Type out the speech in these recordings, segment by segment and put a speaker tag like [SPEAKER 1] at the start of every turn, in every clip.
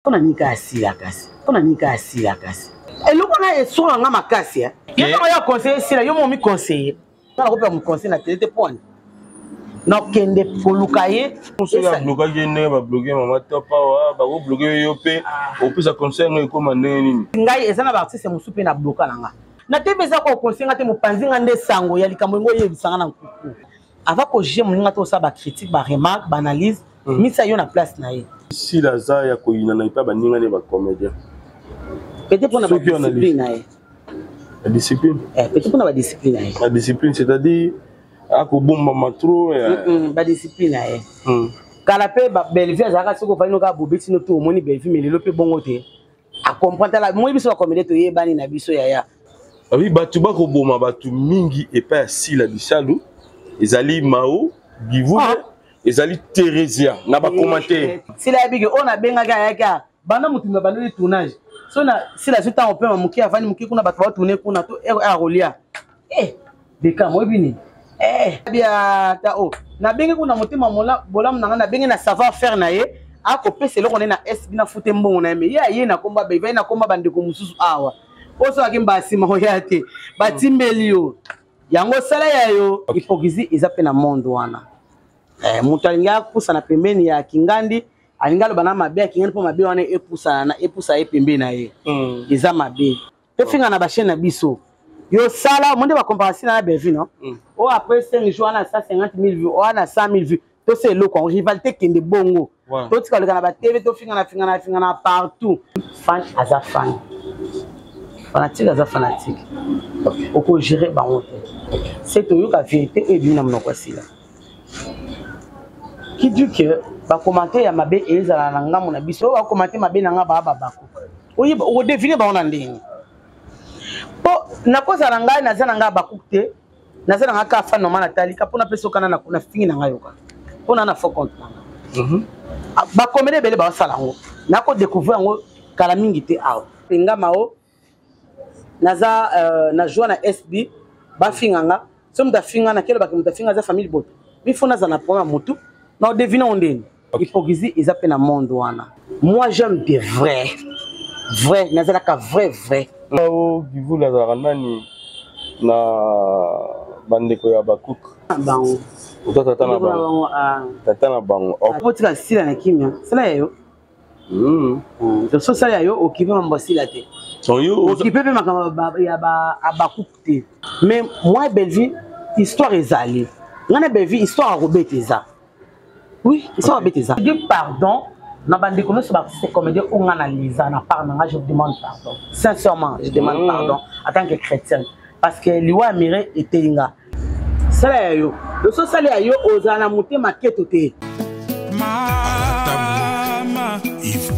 [SPEAKER 1] On a nika asila kasi. On a nika asila kasi. Et le on a sur nga makasi hein. Il y a conseiller sila, yo mi conseiller. On a pas mon conseil na télé point. Non kende polukaye,
[SPEAKER 2] conseil a bloqué ne ba bloquer mama topa wa ba ko bloquer yo pe au plus ça concerne ko maneni.
[SPEAKER 1] Ngai ezana ba artiste musupe na bloquer nga. Na te beza ko conseil nga te mopanzi nga nde sango ya likambo ngo yebisanga na nkuku. Avant que j'ai mon nga to sa ba critique ba remarque, ba analyse, misa yo na place na ye.
[SPEAKER 2] Si la za ya ko ina na ipa ba ninga ne ba comédien.
[SPEAKER 1] Peut-être pour la discipline.
[SPEAKER 2] La discipline.
[SPEAKER 1] Peut-être pour la discipline.
[SPEAKER 2] La discipline, c'est-à-dire à ko bomba matro
[SPEAKER 1] ba discipline kala pe ba Bellevue azaka soko fa inoka bobeti no to moni Bellevue mais lelo pe bongo te a comprendre la moi biso ba comédie to yebani na biso yaya
[SPEAKER 2] oui batu ba ko boma batu mingi et pas si la bisalu ezali Mao Givu ezali Theresia na ba commenter
[SPEAKER 1] si la bigi on a benga yaka bana mutumba bano tournage so na si la suite on peut muki avani muki kuna batu ba tourner kuna to a rolia beka moi bini bien ta o na bengi kuna motema mola bolam na bengi na savoir faire na ye a ko pese lo na SB na fute mbongo na me ya ye na komba be na komba bandeko mususu awa oso akimba sima ho yate batimbelio yango sala ya yo hypocrisie ezape na monde wana mutalinga kusa na pembeni ya Kingandi alingalo bana mabe ya Kingandi po mabe wana epusa ye pembeni na ye eza mabe pe finga na ba chaîne na biso yo sala monde ba comparer na Bellevue non o après 5 jours na 150 000 vues o na 100 000 vues to c'est le con rivalité kende bongo to tika le kana ba TV to finga na partout fan aza fan fanatique aza fanatique o ko gérer ba honte c'est to yo ka vérité et bien na monoko sila qui dit que ba commenter ya mabe ezala na ngamu na biso ba commenter mabe na nga ba bako o définir ba on ndeni po na koza na ngai naza na nga bakukte naza na nga ka fa normal natali ka pona peso kana na fingi na ngai yoka pona na faux compte ba comédie bele ba sala ngo na ko découvrir ngo kala mingi te aw pinga mao naza na joie na SB ba finga nga so mta finga na kelo ba mta finga za famille bot mi fona za na programme mutu na deviner ondeni hypocrisie eza pe na monde wana moi j'aime des vrais naza ka vrai
[SPEAKER 2] Mao Givu la nani na bandeko ya bakuk
[SPEAKER 1] bango
[SPEAKER 2] tata na bango
[SPEAKER 1] opotika sila na kimia sala yayo so sala yayo okipe mambo sila te okipe pe makamba ya bakuk te mais moi Bellevue histoire ezali ngana Bellevue histoire Robert eza oui histoire Robert eza dis pardon na bande kono so artiste comédien on analyse na pardon je vous demande pardon sincèrement je demande pardon en tant que chrétien parce que liwa mire etelinga sala yo le so sala yo ozana mutema keto te
[SPEAKER 3] mama if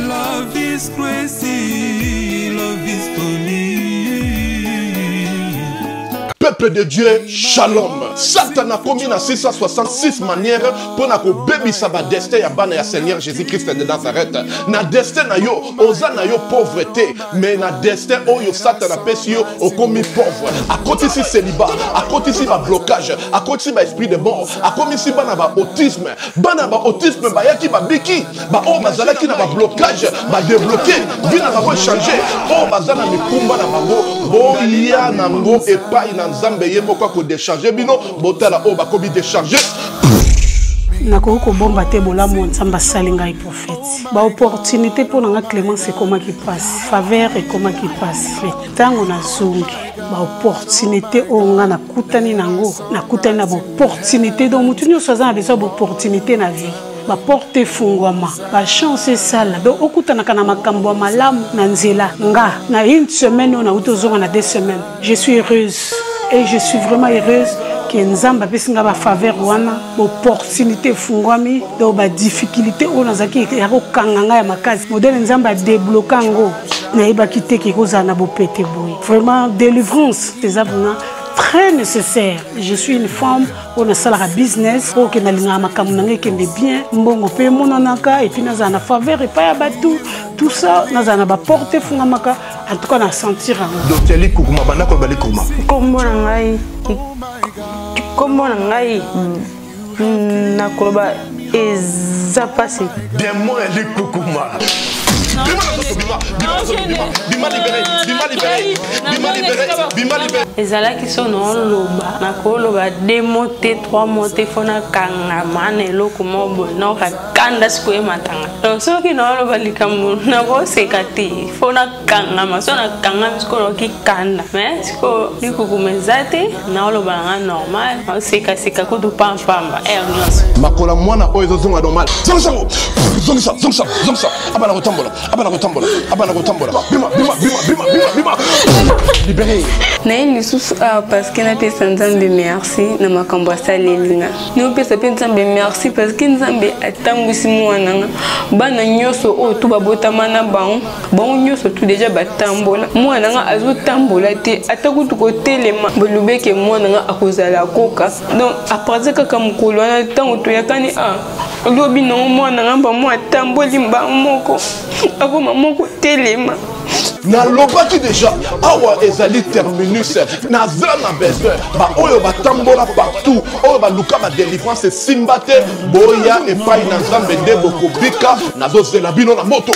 [SPEAKER 3] love is crazy love is funny.
[SPEAKER 4] Peuple de Dieu, shalom. Satan a commis dans 666 manières pour nous bébi sa destin ya bana ya Seigneur Jésus-Christ de Nazareth. Na destin na yo, oza na yo pauvreté, mais na destin oyo Satan a pesi yo au commis pauvre. A côté si célibat, à côté si ba blocage, à côté si ba esprit de mort, à côté si bana ba autisme ba yaki ba biki, ba o bazala ki na ba blocage, ba débloquer, bina ba changer, o bazala mikumba na bango, bo ya na ngo epai na Nzambe ye moko ko décharger bino botala o ba kobi décharger
[SPEAKER 5] nakoko ko bomba te bolamo Nzambe salinga et prophète ba opportunité pour nga Clémence comment qui passe faveur et comment qui passe tango na zungi ba opportunité o nga na kutani nango na kutani na opportunité donc mutu nyo soza na besoin opportunité na vie ba porte fungwama ba chance sala donc okutana kana makambo malamu na nzela nga na une semaine on a utozonga na 2 semaines je suis heureuse et je suis vraiment heureuse que Nzamba pesinga ba faveur wana opportunité fungwami donc ba difficulté on azaki ya ko kanganga ya makazi modèle Nzamba débloquer ngo na iba kiteke ko zana bo pété boy vraiment délivrance des avuna très nécessaire. Je suis une femme, on a ça business, pour que nous ayons bien, mbongo pe monanaka et puis nous avons faveur et pas batou. Tout ça, nous avons porté fungamaka. En tout cas, on a senti
[SPEAKER 4] Docteur Li Koukouma, bana ko bali Kouma.
[SPEAKER 6] Comment nangai? Comment nangai? Na koloba
[SPEAKER 5] eza pasi.
[SPEAKER 4] Démon et Likoukouma.
[SPEAKER 5] ezalaki so naoloba nakoloba 2 mots te 3 mots te fo nakangama na eloko moko boye nakokakanda sikoye matanga donc soki naoloba likambo nakoseka te fo nakangama so nakangami siko nakokikanda mais siko Likukuma eza te naoloba nanga normal nakosekaseka kutu pampamba nyonso
[SPEAKER 4] makola mwana oyo ezozonga normal zongisa abana kotambola bima libéré
[SPEAKER 6] naye lisusu awa parce que napesa nzambe merci na makambo asalelinga naopesa mpe nzambe merci parce que nzambe atambwisi mwana nga bana nyonso oyo tu babotama na bango nyonso tu deja batambola mwana nga azotambola te ata kutu kotelema bolobeke mwana nga akozala koka donc apartir kaka mokolo wana ntango toyakani lobi nango mwana nga bamo atamboli mbango moko akoma moko telema
[SPEAKER 4] nalobaki déjà awa ezali terminus naza na besoin baoyo batambola partout oyo baluka badelivrance esimba te boya epai na nzambe nde bokobika nazozela bino na moto.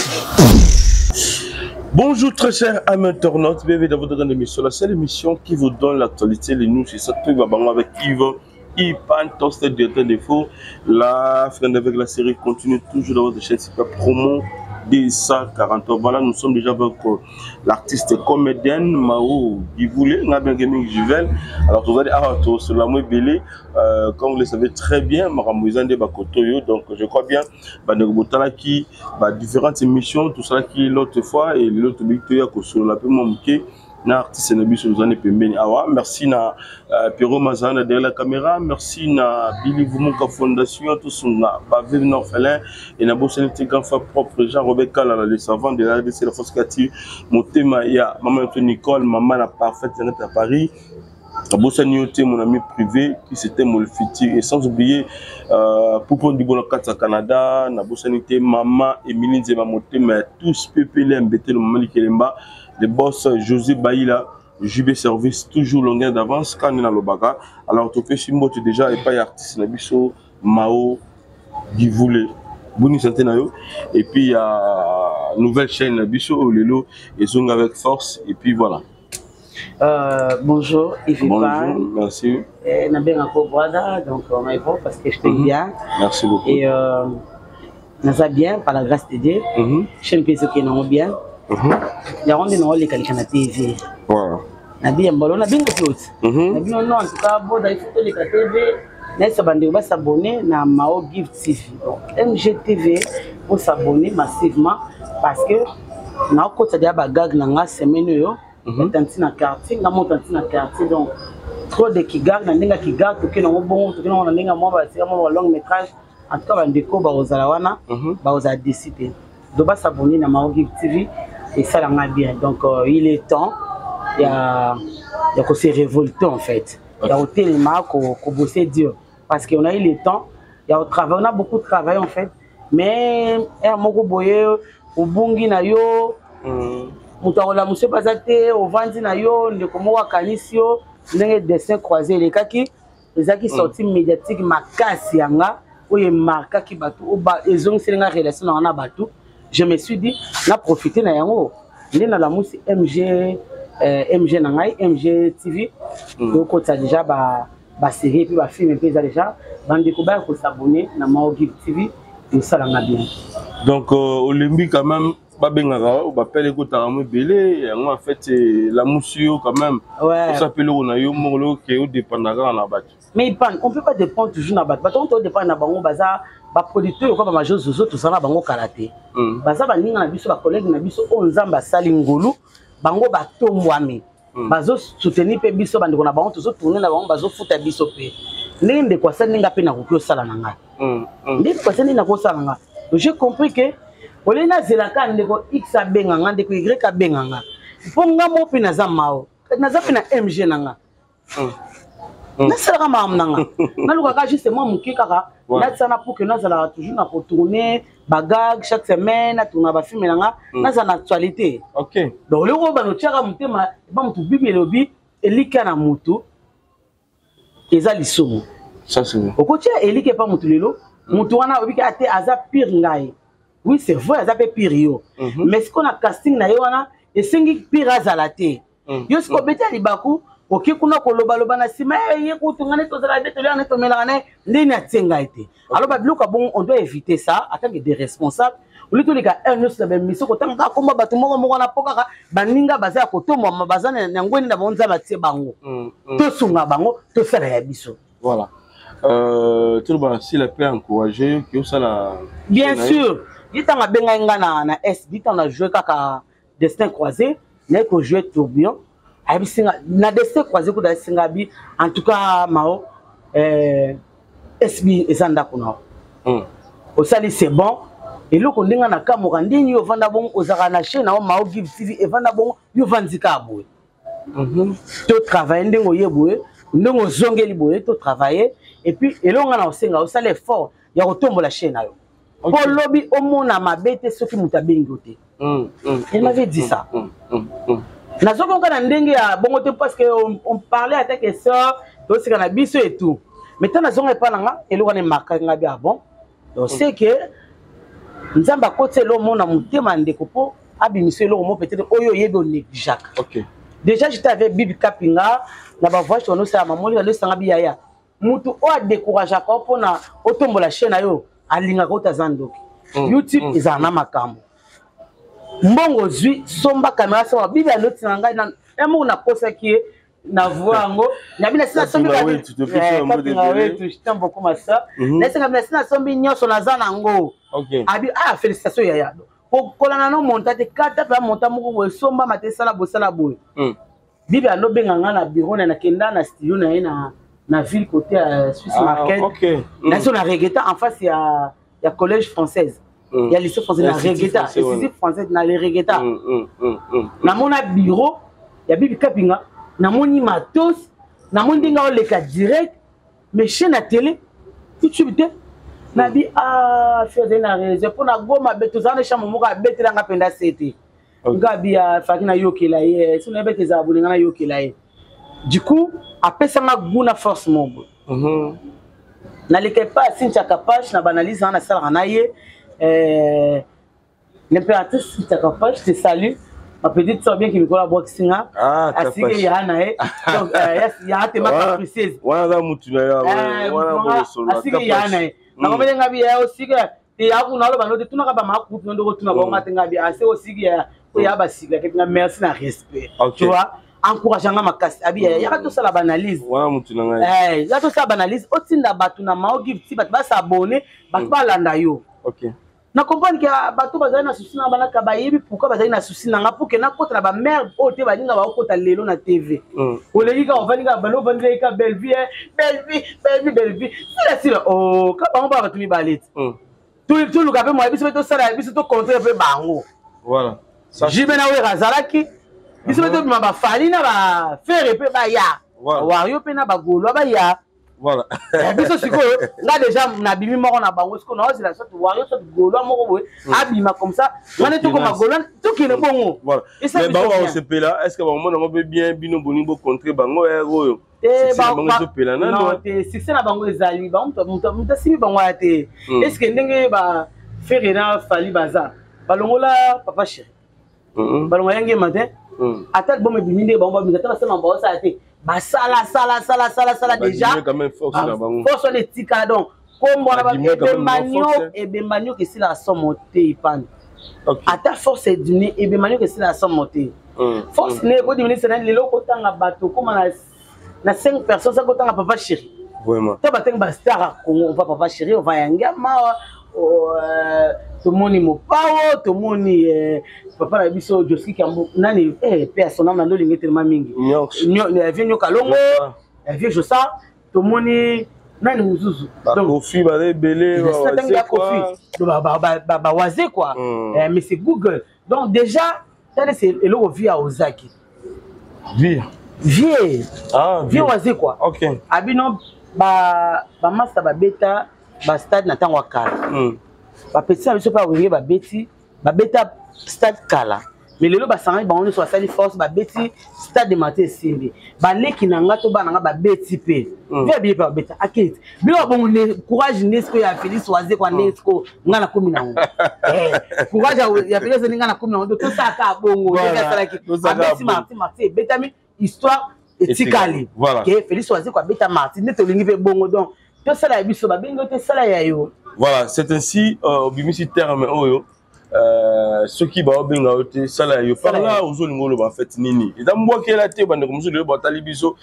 [SPEAKER 2] Bonjour très chers amis internautes, bienvenue dans votre grande émission, la seule émission qui vous donne l'actualité, les news, c'est ça tout va bien avec Yves. Ipan, Toast, directeur des faux. La fin avec la série continue toujours dans votre chaîne super promo des 140 ans. Voilà, nous sommes déjà avec l'artiste comédienne Mao Givoulé, Nabien Gaming Juvel. Alors, vous allez sur la mouille belé, comme vous le savez très bien, Maramouizande Bakotoyo. Donc, je crois bien, qui différentes émissions, tout ça qui est l'autre fois et l'autre victoire sur la paiement mouké. Na artiste na biso zane pembeni awa merci na Pierrot Mazana derrière la caméra, merci na Billy Vumuka Fondation tout son na Bave Norfelin et na bossé petit grand frère propre Jean Robert Kala le savant de la RDC la force créative Motema ya maman Nicole maman la parfaite à Paris bossé nioté mon ami privé qui c'était mon futur et sans oublier Poupon du Bonacata Canada na bossé nioté maman Emilie Zema Motema tous pépélé embêté le maman Kelemba le boss José Baïla, JB Service, toujours longueur d'avance, quand on est dans le baga. Alors, tu fais Chimbote déjà, et pas artiste, Nabiso, Mao, Givoulé, Boni Santé Nayo. Et puis, il y a nouvelle chaîne Nabiso, Lelo, et Zong avec force. Et puis voilà.
[SPEAKER 1] Bonjour, Yves.
[SPEAKER 2] Bonjour, merci.
[SPEAKER 1] Nabé Nako Brada, donc on m'a évoqué parce que je t'aime bien.
[SPEAKER 2] Merci beaucoup.
[SPEAKER 1] Et Naza bien, par la grâce de Dieu. Je ne sais pas qui est bien. Il y a des gens qui ont TV. Nabi Mbolo, Nabi Nkot. Nabi non, en tout cas, bon, il faut que les TV, les s'abonner à Mao Gift TV. Donc, MGTV pour s'abonner massivement parce que na côté de bagag na semaine yo, tantina quartier, na montantina quartier donc trop de kigag na ndinga kigag to kena bon to kena na ndinga mo ba c'est mo long métrage en tout cas ba ndeko ba ozala wana ba oza décider. Donc ba s'abonner na Mao Gift TV. Et ça l'a bien. Donc il est temps, il y a qu'on s'est révolté en fait. Il y a au téléma qu'on bossait dur. Parce qu'on a eu le temps, il y a au travail, on a beaucoup de travail en fait. Mais il y a beaucoup de boye, au bungi na yo, mutaola monsieur bazate, au vandi na yo, ne komo wa kanisio, n'engé dessin croisé les kaki, les aki sorti médiatique makasi yanga, ou ye marka ki batu, ou ba ezong selenga relation na wana batu. Je me suis dit, on a profité na yango. On a la mousse MG Nangai, MG TV. Donc, on a déjà ba série puis ba film puis déjà. On a découvert qu'on s'abonner na Mao Gift TV et ça l'a bien.
[SPEAKER 2] Donc, Olympique quand même, pas bien grave. On va appeler les côtés à belé. En fait, la mousse quand même.
[SPEAKER 1] Ouais.
[SPEAKER 2] On s'appelle on a eu mon qui est dépendant na bat.
[SPEAKER 1] Mais on peut pas dépendre toujours na bat. On peut dépendre na bango baza. Ba producteur ko ba major zozo tout ça na bango karaté baza ba ninga na biso ba collègue na biso o nzamba sali ngolu bango ba tombwami bazo soutenir pe biso bandiko na bango tout tourner na bango bazo futa biso pe ndenge kwa ça ninga pe na ko sala na nga ndenge kwa ça ninga ko sala nga j'ai compris que olena zelaka ndeko x a benga nga ndeko y a benga nga ponga mo pe na za mao na za pe na mg na nga na sala ma amnanga na luka justement muki kaka na sana pour que nous allons toujours na retourner bagag chaque semaine na tourner ba film nanga na za na actualité.
[SPEAKER 2] OK.
[SPEAKER 1] Donc le roba no tchaka mutema ba mutu bibi lobi elika na mutu eza lisomo.
[SPEAKER 2] Ça c'est bon.
[SPEAKER 1] Okotia elike pa mutu lelo mutu wana obiki ate aza pire ngai. Oui, c'est vrai, aza pe pire yo. Mais ce qu'on a casting na yo wana, esengi pire azala te. Yo ce ko beti libaku, oki kuna koloba loba na sima ye kutungane tozala beti lo na tomela na ndeni atenga ete. Alors ba biluka bon, on doit éviter ça en tant que des responsables. Oli to lika un autre ben mission ko tanga komba batu moko na poka baninga baza ko to mo bazana na ngweni na bonza batie bango. To sunga bango to sala ya biso.
[SPEAKER 2] Voilà. Tout le monde s'il a pu encourager que ça la.
[SPEAKER 1] Bien sûr. Il t'a benga ngana na S, il t'a joué kaka destin croisé, n'est que jouer tourbillon. Abi singa na destin croisé ko da singa bi en tout cas mao SB ezanda kuna. Au sali c'est bon. Et là qu'on dinga na kamora ndini yo vanda bon ozaka na chaîne na mao give TV e vanda bon yo vandika boye. To travailler ndingo yeboye, ndingo zongeli boye to travailler et puis elonga na osenga au sali effort ya kotombola chaîne na yo. Pour lobby au monde à ma bête ce qui m'a bingoté. Il m'avait dit ça. N'a pas encore un dingue à bon côté parce que on parlait avec les sœurs, donc c'est qu'on a biso et tout. Mais tant n'a pas là, et l'on est marqué nga bien bon. Donc c'est que nous avons côté le monde à monter mandé copo, abimisé le mot peut-être oyo yedo négligeable. OK. Déjà j'étais avec Bibi Kapinga, na ba voix sur nous ça maman le sanga biaya. Mutu o a découragé encore pour na otombo la chaîne ayo. Alinga kota zandoki. YouTube ezana makambo. Mbongo zui somba kamera sa bibi anoti nanga na emo na posa ki na voango na bina sina sombi ka tu te fais un modèle tu t'aimes beaucoup ma ça na sina sina sombi nyoso na zana ngo. OK. Abi félicitations yaya. Ko kolana no montate kata pa monta moko bo somba matesala bosala boy. Bibi anobenga ngana bureau na kenda na studio na ina na ville côté Suisse Market. OK. Là sur la Regueta en face il y a collège française. Il y a lycée français na Regueta, et lycée français na les Regueta. Na mon bureau, il y a Bibi Kapinga, na mon matos, na mon dinga le cas direct, mais chez la télé, YouTube te na bi faire des na réseau pour na goma beto za na chamo moka beti la ngapenda sete. Ngabi ya fakina yokela ye, so na beti za bulinga na yokela ye. Du coup, après ça m'a goûté force mon beau. N'allez pas si tu as capable na banalise na sala naie l'impératrice si tu as capable je te salue ma petite soeur bien qui me collabore singa asige ya na donc ya te ma capricieuse
[SPEAKER 2] wana mutu na ya wana solo
[SPEAKER 1] asige ya na na ngomele ngabi ya osige te ya kuna lo bano te tuna ka ba makutu ndo tuna ba ngate ngabi ase osige ya ba siga ke merci na respect tu vois encourageant ma casse abi ya ka to sala banalise
[SPEAKER 2] wana mutu na ngai
[SPEAKER 1] ya to sala banalise otinda batu na mao give ti batu ba s'abonner batu ba landa yo. OK. Na comprendre que batu bazali na souci na banaka ba yebi pourquoi bazali na souci na nga pour que na kota na ba mère ote ba ninga ba kota lelo na TV. Oleki ka ovani ka balo vandi ka belle vie. C'est oh ka bango ba batu mi balete. Tout le capé moi biso to sala biso to contre pe bango.
[SPEAKER 2] Voilà.
[SPEAKER 1] Jibena we razalaki. Biso to ba fali na ba faire pe ba ya. Wario pe na ba golo ba ya.
[SPEAKER 2] Voilà.
[SPEAKER 1] Biso sikoyo nga déjà na bimi moko na bango siko na ozi la sorte wario sorte golo moko boy abima comme ça. Ngane to ko magolo to ki le bongo.
[SPEAKER 2] Voilà. Mais bango on se pela est-ce que bango na be bien bino boningo contre bango oyo. Bango se pela na
[SPEAKER 1] non te succès na bango ezali bango muta simi bango ate. Est-ce que ndenge ba faire na fali baza balongola papa chéri. Balongola yange matin. Atal bon me biminde bango ba mitata sama ba osa ate. Bah sala déjà force on est tika donc comme on a et bemanio que c'est la somme et pan à ta force est dîner et bemanio que c'est la somme force n'est pas diminuer c'est les locaux tant à bateau comme na 5 personnes ça compte à papa chéri
[SPEAKER 2] vraiment
[SPEAKER 1] toi batin bastar on va papa chéri on va yanga ma tout le monde mo pao tout le monde papa na biso Joski Kambo nani personne na ndo lingi tellement mingi vient kalongo vient josa tout le monde nani muzuzu
[SPEAKER 2] donc Kofi ba belé
[SPEAKER 1] ba Kofi ba waze quoi mais c'est Google donc déjà ça c'est le via Ozaki vie waze quoi.
[SPEAKER 2] OK
[SPEAKER 1] abino ba master ba beta ba stade na tango kala ba petit ça biso pa wenge ba beti ba beta stade kala mais lelo basanga bango so asali force ba beti stade de maté simbi ba leki nanga to bana nga ba beti pe via bien pa beta akete bilo bongo ne courage nesco ya Félix Oise kwa nesco ngana komi nango courage ya Félix ngana komi nango to ça ka bongo ya sala ki abeti Martin betami histoire etikali que Félix Oise kwa beta Martin ne to lingi pe bongo donc to sala ya biso ba bengo te sala ya yo.
[SPEAKER 2] Voilà, c'est ainsi bimisi terme oyo ceux qui ba benga ote sala yo par là aux olingolo ba fait nini et dans bois la te bande comme ça le batali biso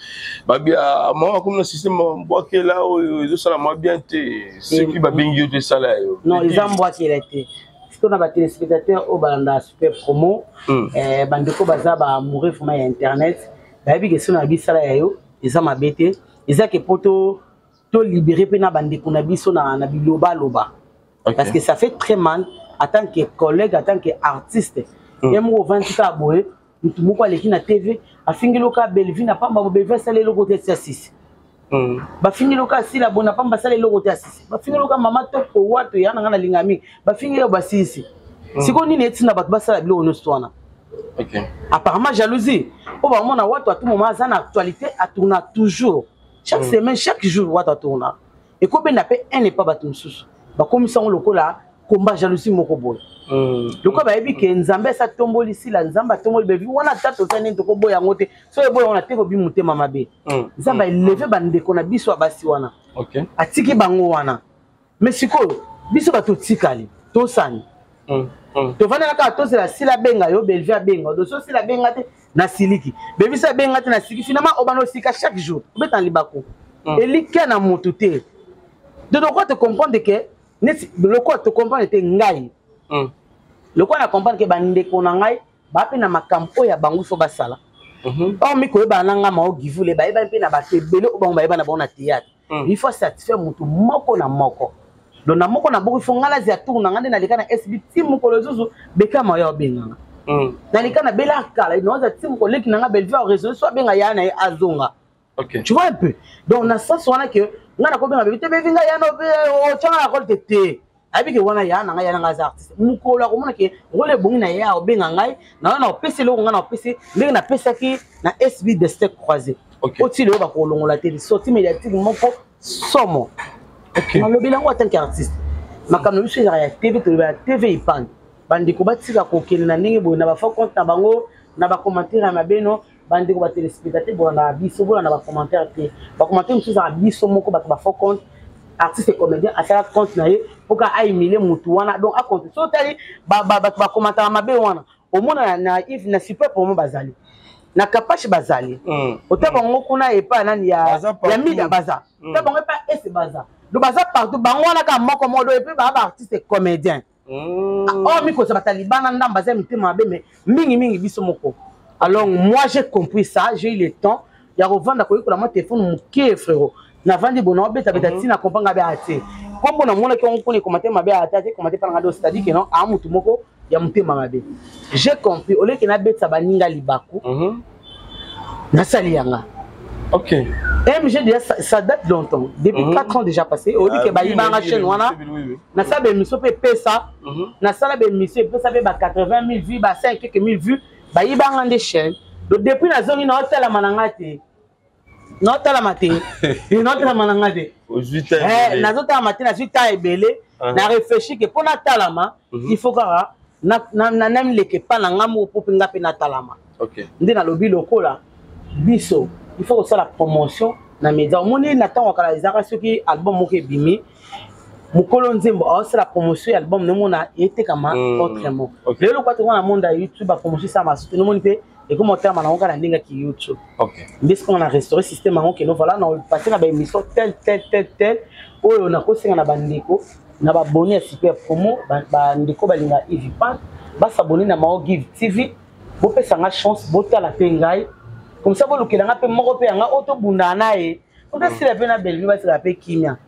[SPEAKER 2] ba bien moi comme le système bois là oyo sala moi bien te ceux qui ba bengi ote sala yo
[SPEAKER 1] non ils en bois la te ce qu'on a ba téléspectateurs au balanda super promo bande ko baza ba mourir fuma internet ba bi que so na bi sala yo ils en mabete ils a que poto to libérer pe na bande ko na biso na biloba loba parce que ça fait très mal en tant que collègue, en tant qu'artiste. Et moi, 24 boé, nous tout le monde na TV, a fini le cas Belleville n'a pas besoin de saler le côté 6. Ba fini le cas si la bonne n'a pas saler le côté 6. Ba fini le cas maman top ko wato ya na lingami. Ba fini le ba 6. Si ko ni neti na ba sala bilo no stwana. OK. Apparemment jalousie. O ba mona wato à tout moment ça na actualité a tourner toujours. Chaque semaine, chaque jour wato tourner. Et ko ben na pe un n'est pas batum sous. Ba commission lokola combat jalousie moko boy. Le quoi ba ebi ke nzambe sa tomboli si la nzamba tomboli bevi wana tato sane to ko boy ngote so e boy on a te ko bi mutema mabe. Nzamba lever bande ko na biso abasi wana. OK. Atiki bango wana. Mais sikoyo biso ba to tikali to sani. To vana ka to la sila benga yo belvia benga do so sila benga te na siliki. Bevi sa benga te na siliki finalement obano sika chaque jour. Betan libako. Elike na motuté. De quoi te comprendre que le quoi te comprendre était ngai. Le quoi na comprendre que bande ko na ngai ba pe na makampo ya bangu so basala. Oh mi ko ba nanga ma o givule ba pe na ba tebele o ba ba na bona théâtre. Il faut satisfaire mutu moko na moko. Donc na moko na boko il faut ngala zia tourna ngande na likana SB team ko lezuzu beka ma yo benga. Na likana bela kala no za team ko leki na belle vie réseau so benga ya na azonga. OK. Tu vois un peu. Donc na sens wana que ngana ko benga bete be vinga ya no o tanga ko tete. Abi ke wana ya na nga ya nga za artiste. Mukolo ko mona ke role bongi na ya o benga ngai na na opesi lo ngana opesi ndenge na pesa ki na SB de steak croisé. OK. Oti le ba ko longola te sorti médiatique moko somo. OK. Na lobi lango tant qu'artiste. Makamno biso ya TV to ya TV ipan. Bandi ko batika ko kele na ndenge bo na ba fa compte na bango na ba commentaire ya mabeno bandi ko ba téléspectateur bo na biso bo na ba commentaire te. Ba commentaire biso za biso moko ba fa compte artiste et comédien à faire compte na ye pour ka aimile mutu wana donc a compte so tali ba commentaire mabe wana au mona na if na super pour mo bazali na kapache bazali otaba ngo kuna epa nani ya mida baza otaba ngo pa ese baza do baza partout bango wana ka moko modo et puis ba artiste et comédien oh miko ça batalibana ndamba za mtima mabe mais mingi biso moko. Alors moi j'ai compris ça, j'ai eu le temps ya revendre ko ko la mon téléphone mon ké frérot na vandi bono beta tina kompanga be ate kombo na mona ko ko ni commenter mabe ate commenter par ngado c'est-à-dire que non a mutu moko ya mutema mabe. J'ai compris ole ke na beta baninga libaku na sali yanga. OK. MG déjà ça date longtemps depuis 4 ans déjà passé au dit que ba yibanga chaîne wana na sa be miso pe pesa na sala be miso pe sa be ba 80 000 vues ba 5 quelques mille vues ba yibanga de chaîne donc depuis na zone na hôtel mananga te nota la matin nota la mananga te na zota la matin na suita ebele na réfléchir que pour na talama il faut que na nem leke pa na ngamu pour pinga pe na talama. OK. Ndina lobi lokola biso il faut que ça la promotion na média moni na temps wakala ezaka soki album moko bimi mukolo nzembo c'est la promotion album ne mona était kama autrement lelo kwa tona monde ya YouTube ba promotion ça ma soutenu moni pe et comment terme na ngana ndinga ki YouTube. OK. Parce qu'on a restauré système en que nous voilà na passer na ba émission tel oyo na ko singa na bandeko na ba abonné à super promo ba ndeko balinga Evipan ba s'abonner na Mao Give TV bo pesa nga chance bo tala pe ngai comme ça bo lokela nga pe moko pe nga auto bunda na e on ta sila pe na Belleville ba sila pe kimia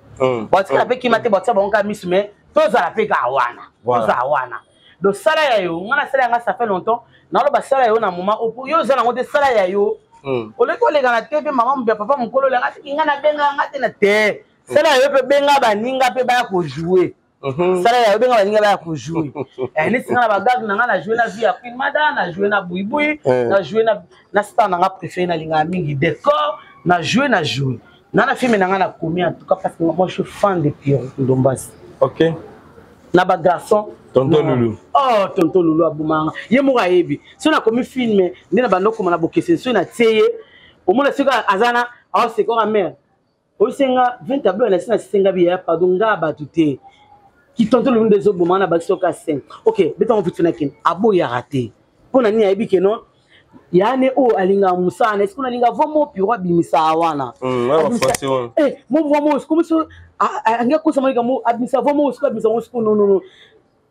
[SPEAKER 1] ba sila pe kimia te ba tsa ba onka misme to za la pe ka wana za wana do sala ya yo ngana sala nga ça fait longtemps na lo ba sala yo na moment opo yo za na ngote sala ya yo ole ko le kana TV maman mbia papa mukolo le ngati ngana benga ngati na te sala yo pe benga ba ninga pe ba ko jouer sala ya benga balinga ba ko jouer ne singa ba gag na nga na jouer na vie ya Queen Mada na jouer na Buibui na jouer na star na nga préféré na linga mingi décor na jouer na film na nga na commis en tout cas parce que moi je suis fan de Pierrot Ndombasi. OK. Na ba garçon
[SPEAKER 2] Tonton Loulou.
[SPEAKER 1] Oh Tonton Loulou abumanga ye mo ga yebi so na commis film ndina bandoko na bokese so na tieye au moins sika azana a c'est quoi mère o senga 20 tableaux na sina senga bi ya pardon nga batute qui Tonton Loulou des obumanga na basoka 5. OK beto on fituna kin abo ya raté pona ni yebi ke non yane o alinga musana est-ce qu'on alinga vraiment piro bimisa wana mo vraiment comme ça anga ko sama linga mo abimisa vraiment ko abimisa ko non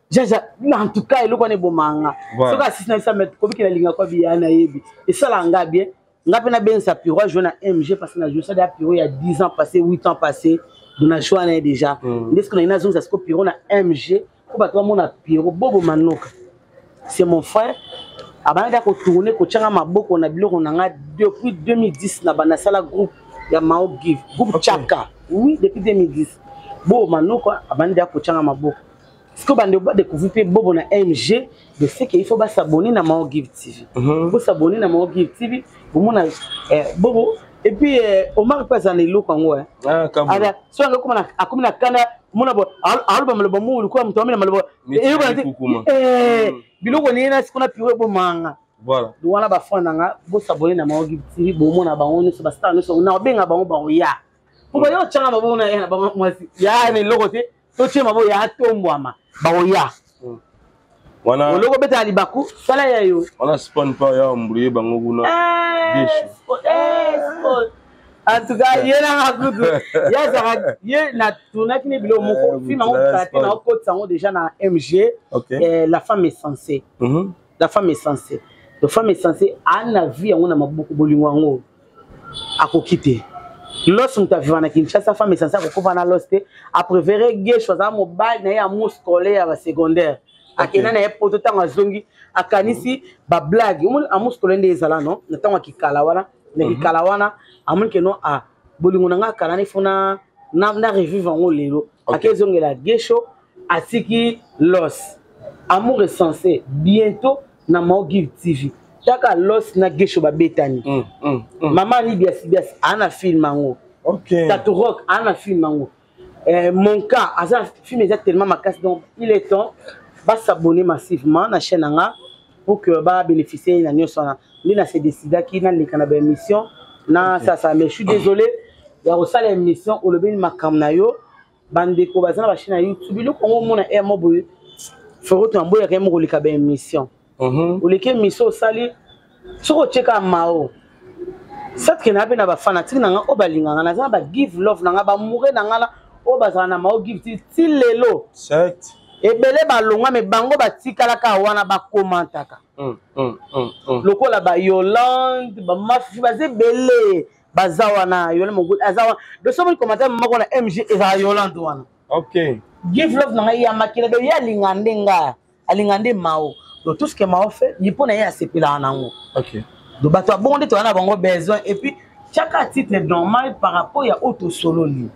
[SPEAKER 1] jaja en tout cas eloko ne bomanga soka 600 mètres ko bikela linga ko biyana yebi et ça la nga bien nga pena ben sa piro jouer na MG parce que na jouer ça da piro il y a 10 ans passé 8 ans passé na jouer na déjà est-ce qu'on a une zone ça ko piro na MG ko ba to mo na piro bobo manoka c'est mon frère. Abanda ko tourner ko tchanga maboko na biloko nanga depuis 2010 na bana sala groupe ya Mao Give groupe Chaka oui depuis 2010 bo manoko abanda ko tchanga maboko ce que bande ba découvrir bobo na MG de ce qu'il faut ba s'abonner na Mao Give TV bo s'abonner na Mao Give TV bo mona bobo et puis Omar pas en eloko ngo ala so nga kuma na akumina kana mona bo alba malobo mu ko mtomela malobo biloko ni na sikona piwe bo manga
[SPEAKER 2] voilà
[SPEAKER 1] do wana ba fona nga bo sabone na Mao Give TV bo mona ba oni so ba star no so na benga ba ba ya ko ba yo changa ba bona ya ba mwasi ya ni loko te to chema bo ya tombwama ba ya wana loko beta ali baku sala ya yo
[SPEAKER 2] wana spawn pa ya mbruye bango kuna
[SPEAKER 1] en tout cas yena ngakutu ya zara ye na tunakini bilo moko film on traité na ko tsango déjà na MG la femme est censée la femme est censée la femme est censée ana vie on a mabuku bolingwango akokite lorsque on t'a vu na Kinshasa femme est censée akokoba na loste a préféré gay choisir mobile na ya amour scolaire à secondaire akena na poto tanga zongi akanisi ba blague amour scolaire ndezala non na tanga kikala wana ne kalawana amon ke no a bolingo nga kala ni fona na revivre ngo lelo akezongela gesho atiki los amour est censé bientôt na Mao Give TV taka los na gesho ba betani maman ni bias ana film ngo Tatou Rock ana film ngo mon cas asa film exactement ma casse donc il est temps va s'abonner massivement na chaîne nga pour que ba bénéficier na nyosona ni na se décider qui na lekana ba émission na ça mais je suis désolé ya osala émission o lobeni makamna yo bande ko bazana ba chaîne YouTube lo ko mona e mo boye fero to amboya ka mo leka ba émission o leke émission sali soko cheka mao cette que na be na ba fanatique na nga o balinga na za ba give love na nga ba mourir na nga la o bazana na Mao Give ti lelo
[SPEAKER 2] certes
[SPEAKER 1] ebele balonga me bango batikala ka wana ba commentaka lokola ba Yolande ba mafi baze bele bazawana Yolande mo azawa de so mo commentaire mako na MG eza Yolande wana
[SPEAKER 2] OK
[SPEAKER 1] give love na ya makila de ya lingandenga alingande Mao donc tout ce que Mao fait il pona ya sepela nango
[SPEAKER 2] OK
[SPEAKER 1] donc bato abonde to wana bango besoin et puis chaque titre est normal par rapport ya auto solo li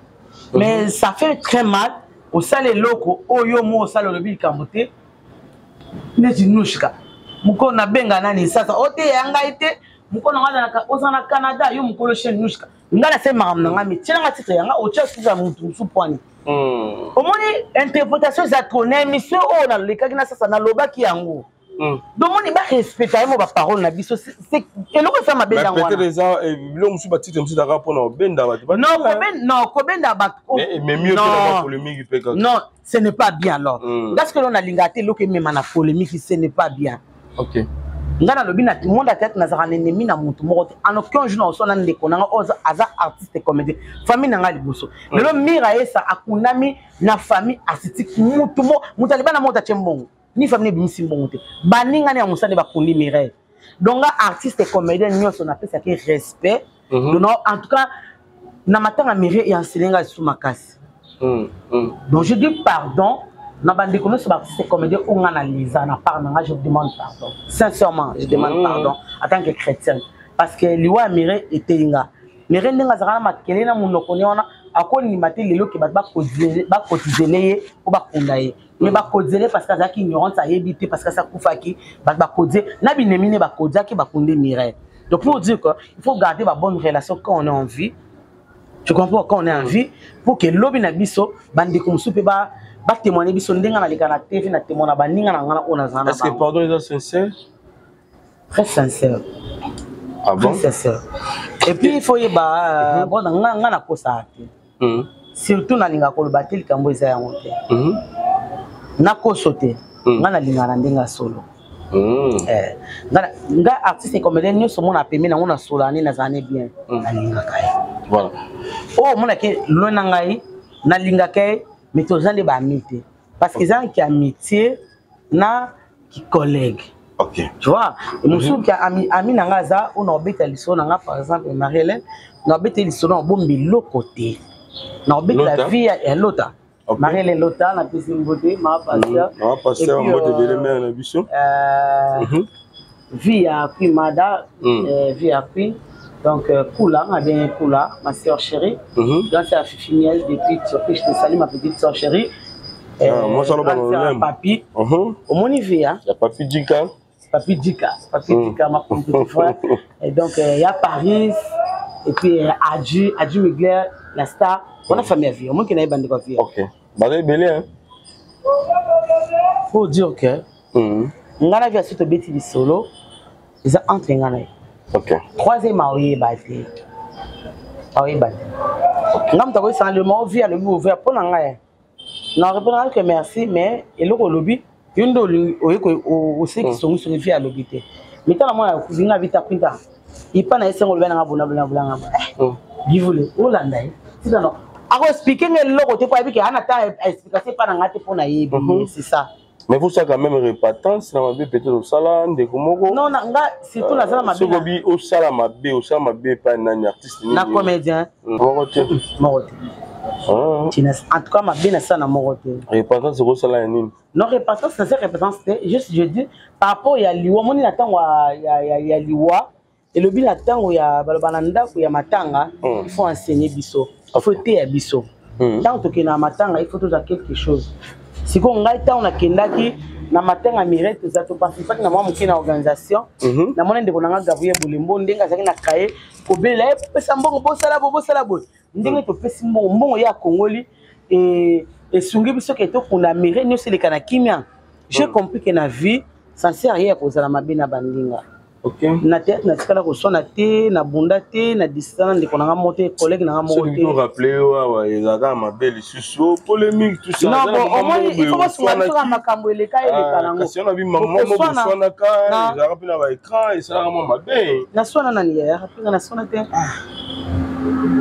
[SPEAKER 1] mais ça fait très mal au sale loko oyo mo sale lobi kamote neti nushka muko na benga nani sasa ote yanga ite muko na ngana ka osana Canada yo muko lo chen nushka ngala se maramna ngami tshanga titre yanga o tshaka za mutu supwani omoni interprétation za tourner mission o na le kagina sasa na lobaki yango donc on ba respecter mo ba parole na biso c'est eloko ça ma benda wana
[SPEAKER 2] peut-être ça bilo musu ba titre musu da rapport na benda ba
[SPEAKER 1] non ko benda ba
[SPEAKER 2] mais mieux que la polémique peut
[SPEAKER 1] non ce n'est pas bien alors parce que l'on a lingaté lo que même na polémique ce n'est pas bien
[SPEAKER 2] OK
[SPEAKER 1] ngana lobi na monde a tête na za ennemi na mutu moko en aucun jour na osona ndeko na aza artiste comédien famille na ngali boso lelo mira esa akunami na famille artistique mutu alibana mota chembongo ni famille bimisi mbongo te baninga ne musane bakundi mira donc artiste et comédien nyonso na pesa ke respect donc en tout cas na matanga mira et enseigner sous makasi donc je dis pardon. Na bande kono so artiste comédien on analyse na pardon je vous demande pardon sincèrement je demande pardon en tant que chrétien parce que liwa mire etelinga mire ndenga zakana makele na munoko ne wana akondima te lelo ke bato bakotizele ye po bakunda ye mais bakozele parce que azalaki ignorance ayebi te parce que asakufaki bato bakoze na binemine bakozaki bakunde Mireille. Donc pour dire qu'il faut garder ma bonne relation quand on est en vie. Tu comprends, quand on est en vie pour que l'obi na biso bande comme soupe ba témoigner biso ndenga na leka na TV na témoigner ba ninga na ngana ona zana.
[SPEAKER 2] Est-ce que pardon est sincère?
[SPEAKER 1] Très sincère.
[SPEAKER 2] Ah bon?
[SPEAKER 1] Très sincère. Et puis il faut y ba bon ngana ko sa te. Surtout na linga ko le batel kambo eza ya monte. Na ko sote. Ngana linga na ndenga solo. Nga artiste comédien nous sommes na pemi na ngona solani na zane bien. Na linga kai.
[SPEAKER 2] Voilà.
[SPEAKER 1] Oh, monake lona ngai na linga kai mais tozali ba amitié parce que ça qui amitié na qui collègue.
[SPEAKER 2] OK.
[SPEAKER 1] Tu vois, musu qui ami na ngaza on obeta liso na nga par exemple Marie-Hélène na obeta liso na bombi lo côté. Na obeta la vie à l'autre. Marie-Hélène Lota na pisimboté ma pasteur.
[SPEAKER 2] Ma pasteur mbote bele mère na biso.
[SPEAKER 1] Vie à puis Mada vie à puis donc Koula, ma bien Koula, ma soeur chérie. Grâce à Fifi Miel depuis surprise je te salue ma petite soeur chérie.
[SPEAKER 2] Moi ça le
[SPEAKER 1] papi. Au mon niveau hein.
[SPEAKER 2] Il y a papi Djika.
[SPEAKER 1] Papi Djika ma petit frère. Et donc il y a Paris et puis Adju Mugler, la star. On a famille à vie, au moins qu'il y a une bande de vie.
[SPEAKER 2] OK. Bah belé hein.
[SPEAKER 1] Faut dire que ngana via surtout beti di solo, ils ont entre ngana.
[SPEAKER 2] OK.
[SPEAKER 1] Troisième marié bâti. Marié bâti. Ngam ta ko sans le mot via le ouvert pour ngana. Na répondre que merci mais et le lobby yundo o se qui sont sur via lobby te. Mais tant moi kuzinga vita printa. Ipa na esengo lobana ngabona bula. Givule Olanda. C'est ça non. Alors expliquer le côté pour que ana ta explication pas na ngate pour na yebi, c'est ça.
[SPEAKER 2] Mais vous ça quand même répétence na mabe peut-être au sala ndeko moko.
[SPEAKER 1] Non na nga surtout na sala mabe.
[SPEAKER 2] Sokobi au sala mabe pas na artiste ni.
[SPEAKER 1] Na comédien.
[SPEAKER 2] Morote.
[SPEAKER 1] En tout cas mabe na sala na morote.
[SPEAKER 2] Répétence au sala nini?
[SPEAKER 1] Non répétence c'est répétence juste je dis par rapport ya liwa moni na tango ya liwa et le bin na tango ya balbananda ko ya matanga il faut enseigner biso. Il faut te biso. Tant que na matanga il faut toujours quelque chose. Si on ngai tant on a kendaki na matanga Mireille tout ça to participer na moi mukina organisation na mona ndeko na Gabriel Bolembo ndenga zaki na kaye ko bela pesa mbongo bosala bo ndenge to pesa mbongo ya Congoli et sungi biso ke to kuna Mireille no seleka na kimia. J'ai compris que na vie ça sert à rien pour ça mabe na bandinga.
[SPEAKER 2] OK.
[SPEAKER 1] Na tête na tikala ko sona te na bunda te na distance ndeko na monter collègue na monter.
[SPEAKER 2] Je peux rappeler wa ezaka mabe lisusu polémique tout ça.
[SPEAKER 1] Non bon au moins il faut que makambo eleka nango.
[SPEAKER 2] Kasi on a vu maman mo sona ka ezaka pina ba écran et ça vraiment mabe.
[SPEAKER 1] Na sona nani ya rapinga na sona te.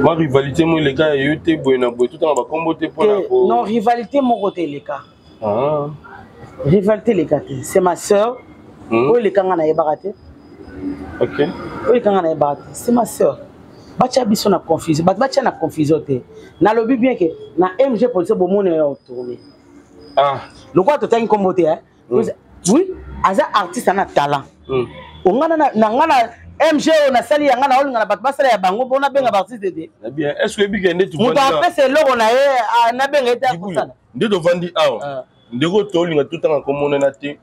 [SPEAKER 2] Ma rivalité mo eleka yote boyena boy tout en ba combo te pona ko.
[SPEAKER 1] Non rivalité mo côté eleka. Rivalité eleka te. C'est ma sœur. O eleka ngana yebaka te.
[SPEAKER 2] OK.
[SPEAKER 1] Oui, quand on est battu, c'est ma soeur. Bacha biso na confusion, bacha na confusion te. Na lobi bien que na MG police bo mon est retourné. Le quoi to tang combo te hein. Oui, aza artiste na talent. On ngana na ngana MG on a sali yanga na olinga na bat basala ya bango bona benga artiste de.
[SPEAKER 2] Bien, est-ce que bigende tu vois?
[SPEAKER 1] Muto après c'est logo na na benga eta kusana.
[SPEAKER 2] Ndito vandi awa. Ndeko to olinga tout en commun na te.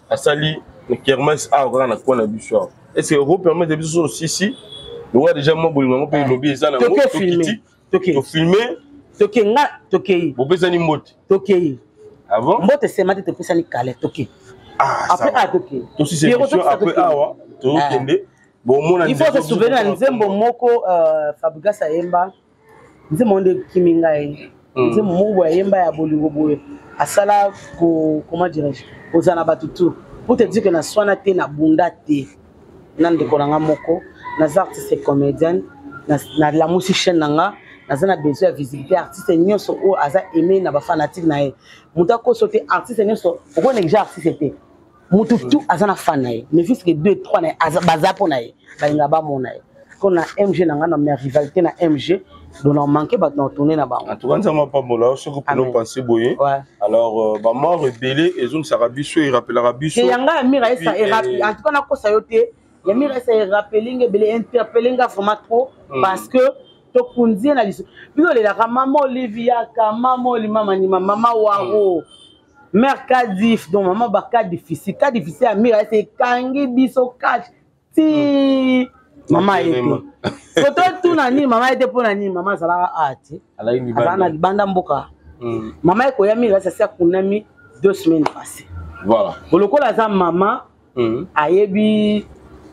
[SPEAKER 2] Asali na kermes awa na kwa na biso. Est-ce que vous permettez de faire aussi nous avons déjà mon boulot, on peut lobby ça na
[SPEAKER 1] filmer.
[SPEAKER 2] To filmer.
[SPEAKER 1] Toke nga toke.
[SPEAKER 2] Vous pesa ni mot.
[SPEAKER 1] Toke.
[SPEAKER 2] Avant?
[SPEAKER 1] Mot c'est matin te pesa ni kale toke. Après à toke.
[SPEAKER 2] To si c'est après awa, to kende. Bon mon
[SPEAKER 1] il faut se souvenir nzembo moko Fabrice Sayemba. Nzembo nde kimingai. Nzembo moko Yemba ya bolingo boye. Asala ko comment dirais-je? Ozana batutu. Pour te dire que na swana te na bunda te. Nande konanga moko na artiste comédienne na la musique chaîne nanga na besoin de visibilité artiste nyonso o aza aimé na ba fanatique na ye muta ko sauter artiste nyonso ko négliger artiste te mutu tout aza na fan na ye mais puisque 2 3 na aza baza po na ye balinga ba mona ye ko na MG nanga na rivalité na MG donc on manquait ba na tourner na ba
[SPEAKER 2] en tout cas ça m'a pas bon là ce que pour penser boyer alors ba mort rebellé et zone sarabiso il rappellera biso
[SPEAKER 1] yanga mira esa et rappel en tout cas na ko sayote. Les mires c'est rappeling et interpelling vraiment trop parce que tokunzie na liso bino lelaka mama Olivia ka mama Olimama ni mama Waro mère Kadif donc maman baka difficile Amira c'est kangi biso catch ti mama était photo tout nani mama était pour nani mama zala ati ala libanda mboka mama ko ya Amira ça s'est kunami 2 semaines passées
[SPEAKER 2] voilà
[SPEAKER 1] bolokola za mama ayebi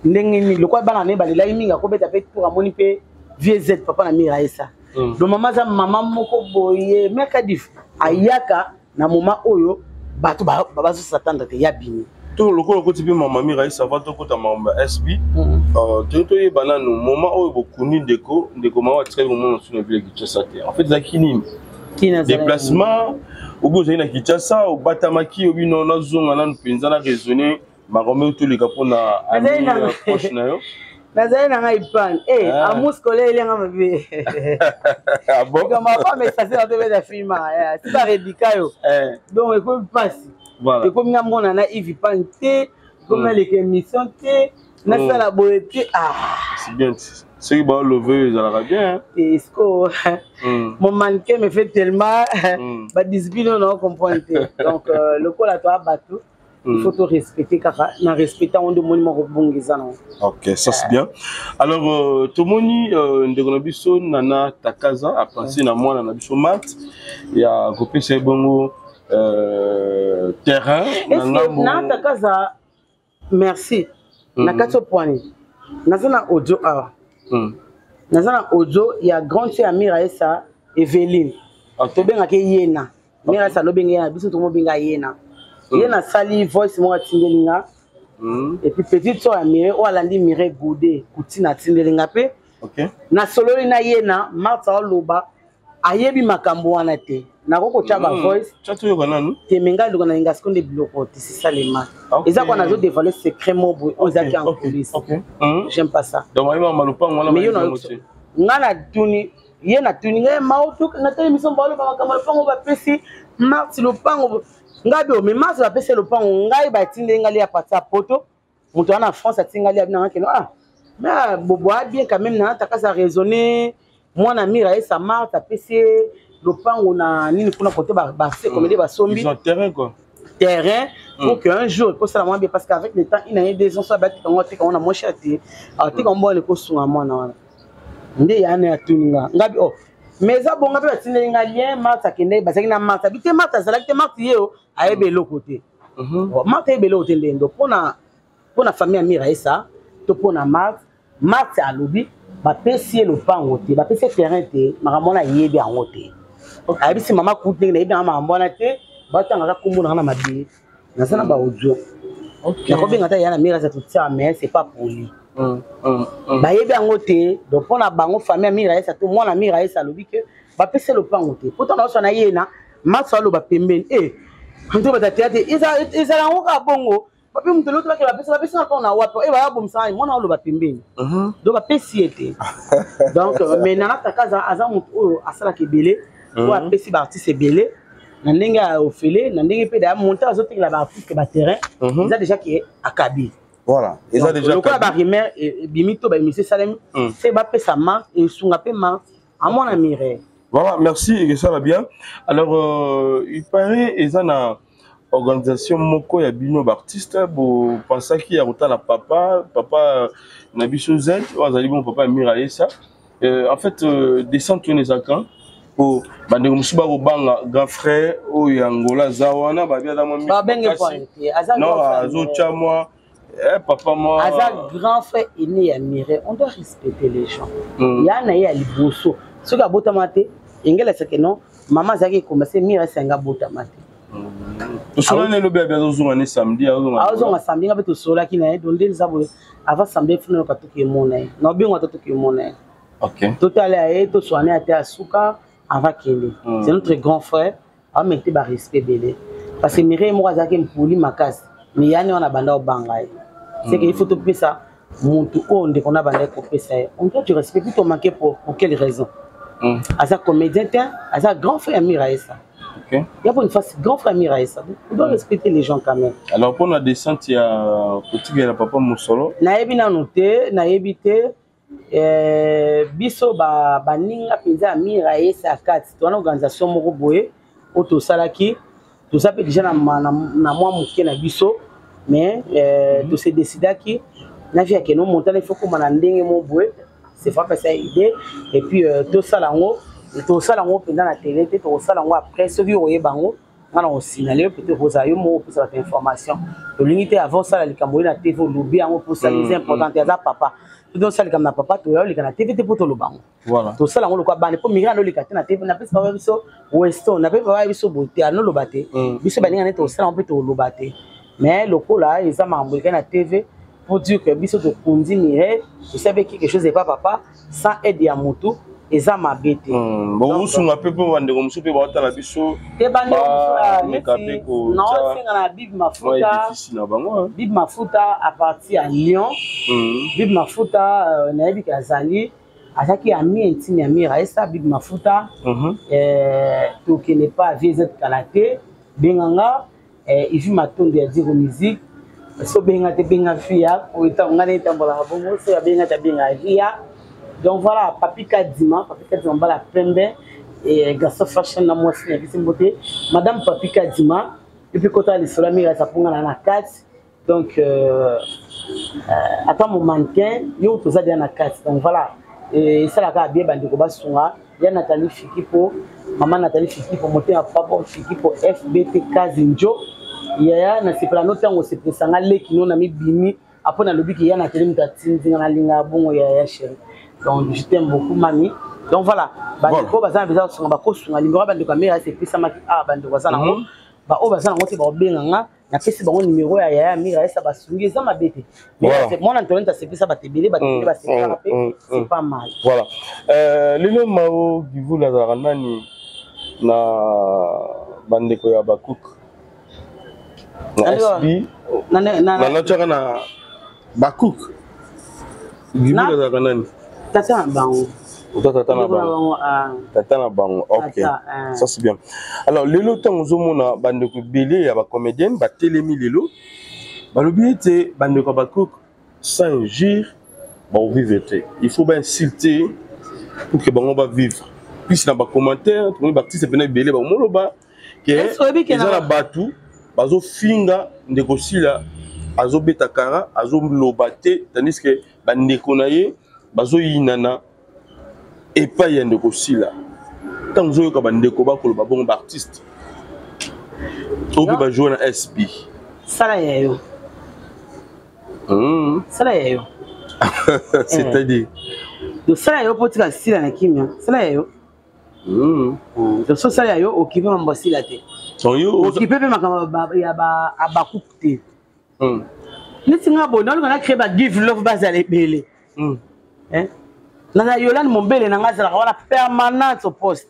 [SPEAKER 1] ndenge ni lokwa bana ne balela minga ko beta pe pour amoni pe VZ papa na Amira esa donc mama za mama moko boye mère Kadif ayaka na moma oyo bato baba zo s'attendre te ya bini
[SPEAKER 2] to lokolo ko tipe mama Amira esa va to kota mama SB to ye banano moma oyo bokuni ndeko mama très moment sur le ville Kinshasa en fait zakini déplacement au bout de Kinshasa au batamaki obino na zonga na penza na raisonner marome to le kapona ami proche na yo
[SPEAKER 1] nazali na ngai pan amus kole elenga mabe bon comme pas mais ça c'est un peu de film c'est pas ridicule donc il faut passer voilà comme ngamona na Yves pan te comme les émissions te na sala boete
[SPEAKER 2] c'est bien c'est bon le veut ça va bien
[SPEAKER 1] et ce que mon mannequin me fait tellement ba discipline on comprend donc le col à toi bateau il faut te respecter car en respectant on demande mon rebongiza non.
[SPEAKER 2] OK, ça c'est bien. Alors tomoni ndeko biso nana takaza a pensé na moi na biso mat ya kopé c'est bongo terrain
[SPEAKER 1] na takaza merci na kato poani nazana audio nazana audio ya grande sœur Amira esa Evelyne to benga ke yena Amira esa no benga yena biso to mo benga yena yena sali voice mo atindelinga et puis petite sœur Amira o alandi Mire Goudé kutina tindelinga pe
[SPEAKER 2] OK
[SPEAKER 1] na solo na yena Martha Loba ayebi makambo wana te na koko chaba voice
[SPEAKER 2] chato yo kananu
[SPEAKER 1] temenga ndoko na inga seconde bloco c'est ça les mains eza kwa nazo dévoiler secret mo on zaki en police j'aime pas ça
[SPEAKER 2] donc moi malupa ngwana
[SPEAKER 1] mais ngana tuni yena tuni ngai mautu na tele mission balo ba makambo pango ba pesi Martha Lopango ngabe mais Martha ba pesi Lopango ngai ba tinde ngali ya pata poto mutu ana France atingali ya bina keno mais bobo bien quand même na takasa raisonner moi na Amira esa Martha pesi Lopango na nini kuna côté ba comme des ba sombi
[SPEAKER 2] ils ont terrain quoi
[SPEAKER 1] terrain pour qu'un jour il faut ça moins bien parce qu'avec le temps il y a des gens ça va être on a moins cher alors tu on boit le costume à moi na ndé ya na tuninga ngabi mais ça bon ngabi batine ngalien Martha kende bazaki na Martha bité Martha zalaki Martha yeo ayebe lo côté Martha ayebe lo côté ndendo pona famille Amira esa to pona Martha alobi ba pesi Lopango te ba pesi terrain te makamona yebi en côté ayebisi mama kutinga na yebi mama mbona te batanga kumbona na mabi nazana ba audio OK nakobenga ta yana Amira esa tout ça mais c'est pas pour lui ba yebi en côté donc pona bango famille Amira esa to mwana Amira esa lobi ke ba pesi Lopango te pourtant na so na yena Martha lo ba pembeni nto ba tete isa la ngoka bongo papi mtu loto ba pesi na kona wapo ba bomsa mwana lo ba pembeni donc ba pesi ete donc mais nana takaza aza mutu asala kebele ou apesi ba artiste belé na ndenge a ofele na ndenge pe da monter azote la ba artiste ba terrain ils a déjà qui akabi
[SPEAKER 2] voilà ils a déjà
[SPEAKER 1] le quoi ba rimer bimito ba monsieur Salem c'est ba pesa marque et sunga pe marque à mon ami
[SPEAKER 2] voilà merci et ça va bien alors il paraît ils ont une organisation moko ya bino ba artiste bo pensa ki ya rota papa na biso Z wazali bon papa Amira esa en fait descend tourner ça quand pour bandeko musuba ko banga grand frère o yangola zawana ba bia da mo mi
[SPEAKER 1] ba benge point
[SPEAKER 2] non azo chamwa papa moi
[SPEAKER 1] aza grand frère aîné ya Mire on doit respecter les gens yana ya liboso ce ka botamate ingela c'est que non maman zaki commencer Mire senga botamate
[SPEAKER 2] to solo ne lo bia bia zo ngani samedi
[SPEAKER 1] azo samedi ngabe to sola kina donc ndeli zabo avant samedi funa ka to ke mona no bingo to ke mona
[SPEAKER 2] OK
[SPEAKER 1] total aye to soigner à terre suka avant qu'il c'est notre grand frère a mettre ba respect belé parce que Mire moi zaki mpuli makasi mais yani on a banda au bangai c'est qu'il faut te payer ça montu on de qu'on a banda ko pesa on doit tu respecter ton manquer pour quelle raison asa comédien asa grand frère Amira esa
[SPEAKER 2] OK
[SPEAKER 1] il y a pour une face grand frère Amira esa on doit respecter les gens quand même
[SPEAKER 2] alors pour la descente il y a petit gars papa Mosolo
[SPEAKER 1] na yebi na noté na yebité biso baninga penza amira esa kati tona organisation moko boye oto salaki tout ça peut déjà na moi moké na biso mais tout se décidaki na via que non monter il faut comme na ndenge mo boye c'est pas ça idée et puis tout ça lango penza na télé tout ça lango après ce qui oye bango on a signalé peut-être vous avez mo pour cette information le limité avant ça la likambo na TV lobby en pour ça les important ya papa donc ça comme na papa to yo na TV pour to lobango voilà tout ça lango lokwa bane pour mira no likate na TV na pesa ba biso weston na pesa ba biso bote no lobate biso baninga neto ça on peut to lobate mais lokola ils a mambo na TV pour dire que biso to kundi mire vous savez quelque chose n'est pas papa sans aide ya moto eza mabete
[SPEAKER 2] bon sunga pepe bande ko musupe ba tala biso
[SPEAKER 1] te bande
[SPEAKER 2] mekape ko
[SPEAKER 1] non singa na bib mafuta bib mafuta à partir à Lyon bib mafuta na yebi kazali azaki ami intime ya mira esa bib mafuta to qui n'est pas VZ Kalaté benganga il joue matondo ya dire musique so benga te benga fia o itanga ne tambola bongo so benga ta benga via. Donc voilà, Papi Kadima la pembe et garçon fashion na moi c'est une beauté. Madame Papi Kadima et puis quand elle est sur la mire ça prend na 4. Donc attends mon mannequin, yo to za dia na 4. Donc voilà, et ça la ka bien bandi ko basunga, ya Nathalie Fikipo, maman Nathalie Fikipo monter à papa Fikipo FBT Kazinjo. Ya na c'est plano tango c'est presanga leki no na mi bimi, après na lobi ki ya na tele mutatinzi na linga bongo ya chérie. Donc je t'aime beaucoup mamie. Donc voilà, bandeko bazana besoin songa bakosunga numéro bandeko kamera c'est plus ça maki bandeko bazana ngo ba o bazana ngo te ba benganga na pesi bango numéro ya mira ça basungi ça mabete. Mais c'est mon Antoine c'est plus ça ba tebele ba c'est pas mal.
[SPEAKER 2] Voilà. Lelo mao givu la nani na bandeko ya bakuk. Na SB na chaka na bakuk. Givu la nani
[SPEAKER 1] Tata bango.
[SPEAKER 2] Tata na bango. OK. Ça c'est bien. Alors lelo temps ozomona bandeko belé ya ba comédienne ba télémi lelo. Ba lobi te bandeko ba cook sans injure ba vivre. Il faut ba insulter pour que bango ba vivre. Puis na ba commentaire, tout le monde artiste pena belé ba moloba que ezala batu bazo finga ndeko sila azo beta kara azo lobate tandis que bandeko na ye bazo yinana et pas yende ko sila tant zo ka bandeko ba ko ba bon artiste to ba jouer na SB
[SPEAKER 1] sala yayo sala yayo
[SPEAKER 2] c'est-à-dire
[SPEAKER 1] de sala yayo potika sila na kimia sala yayo de so sala yayo okipe mambo sila te
[SPEAKER 2] son yo
[SPEAKER 1] okipe pe makamba ya ba abakupte nitinga bo na nga créer ba give love bazale belé na Yolande Mombele na ngazala wala permanent au poste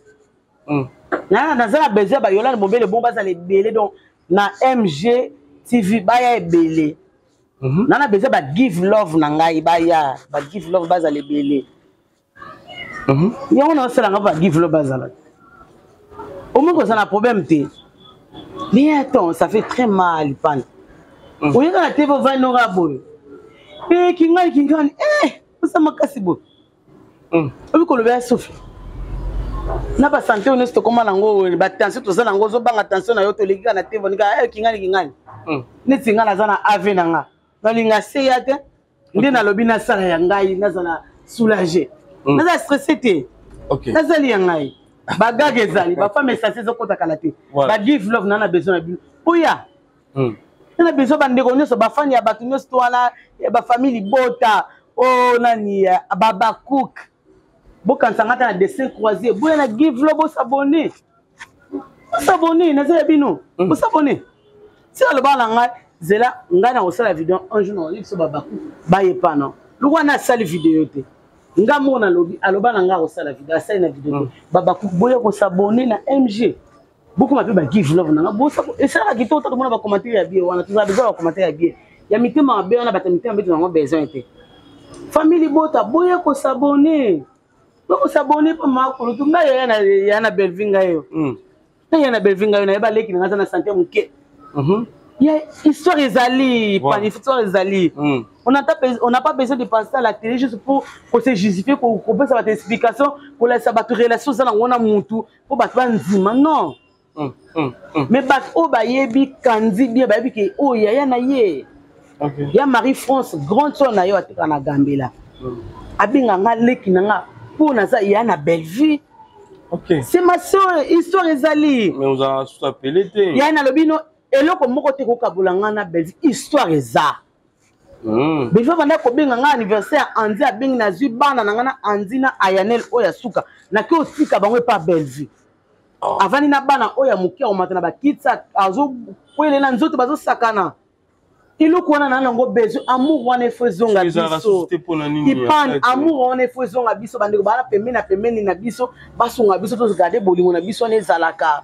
[SPEAKER 1] na zala besoin ba Yolande Mombele bon bazala belé donc na MG TV baya belé na besoin ba give love na ngai baya ba give love bazala belé on a sala nga ba give love bazala au moins que ça n'a problème té mais attends ça fait très mal pan on est dans la TV va n'aura boy kingali ça m'a cassé beau obi ko lobe souffle na ba santé on est comment nango ba tension to ça nango zo banga tension na yo to leki na TV nika kingani ni tinga na zana ave nanga na linga se ya te ndi na lobi na sala ya ngai na zana soulager na za stressé te
[SPEAKER 2] OK
[SPEAKER 1] na zali ya ngai ba gage zali ba femme ça c'est kota kala te ba give love na besoin na oya na besoin ba ndeko nyoso ba fani ya batu nyoso to wana ba famille bota oh nani baba cook bokansangata na dessin croisé boya na give love s'abonner na ça bino s'abonner si le bala nga zela nga na osala vidéo un jour no so baba cook ba yepa non lukwa na sala vidéo te nga mona lobi aloba na nga osala vidéo asala na vidéo baba cook boya ko s'abonner na MG beaucoup ma pe give love na nga bo et ça la kitoko to mona ba commentaire ya bien wana tu za besoin ba commentaire ya bien ya mitema ba na ba mitema beto na besoin te famille bota boya ko s'abonner ko s'abonner pa makolo tunga ya na belvinga yo ya na belvinga yo na ba leki nga na santé muke ya histoire ezali pa histoire ezali On n'a pas besoin de passer à la télé juste pour se justifier, pour faire cette explication, pour laisser cette relation dans la moutou, pour battre un zima. Non. Mais battre au bayebi, kandi, bien bayebi que oh yaya na ye. Il y a Marie-France, grande soeur na yo à na Gambela. Abinga nga leki nga pour na ça il y a na belle vie. C'est ma soeur, histoire ezali.
[SPEAKER 2] Mais on a tout appelé.
[SPEAKER 1] Il y a na lobino eloko moko te ko kabulanga na belle vie, histoire eza. Bejo banda ko benga nga anniversaire andi abingi na zui bana na ngana andi na Ayanel oya suka na ki otika bango pa belle vie. Avani na bana oya mukia o matana ba kitsa azo kwele na nzoto bazo sakana. Iloko wana na nango bezo amour wana efozonga biso. Ipan amour wana efozonga biso bandeko bana pembeni na biso basonga biso to regarder bolingo na biso ne zalaka.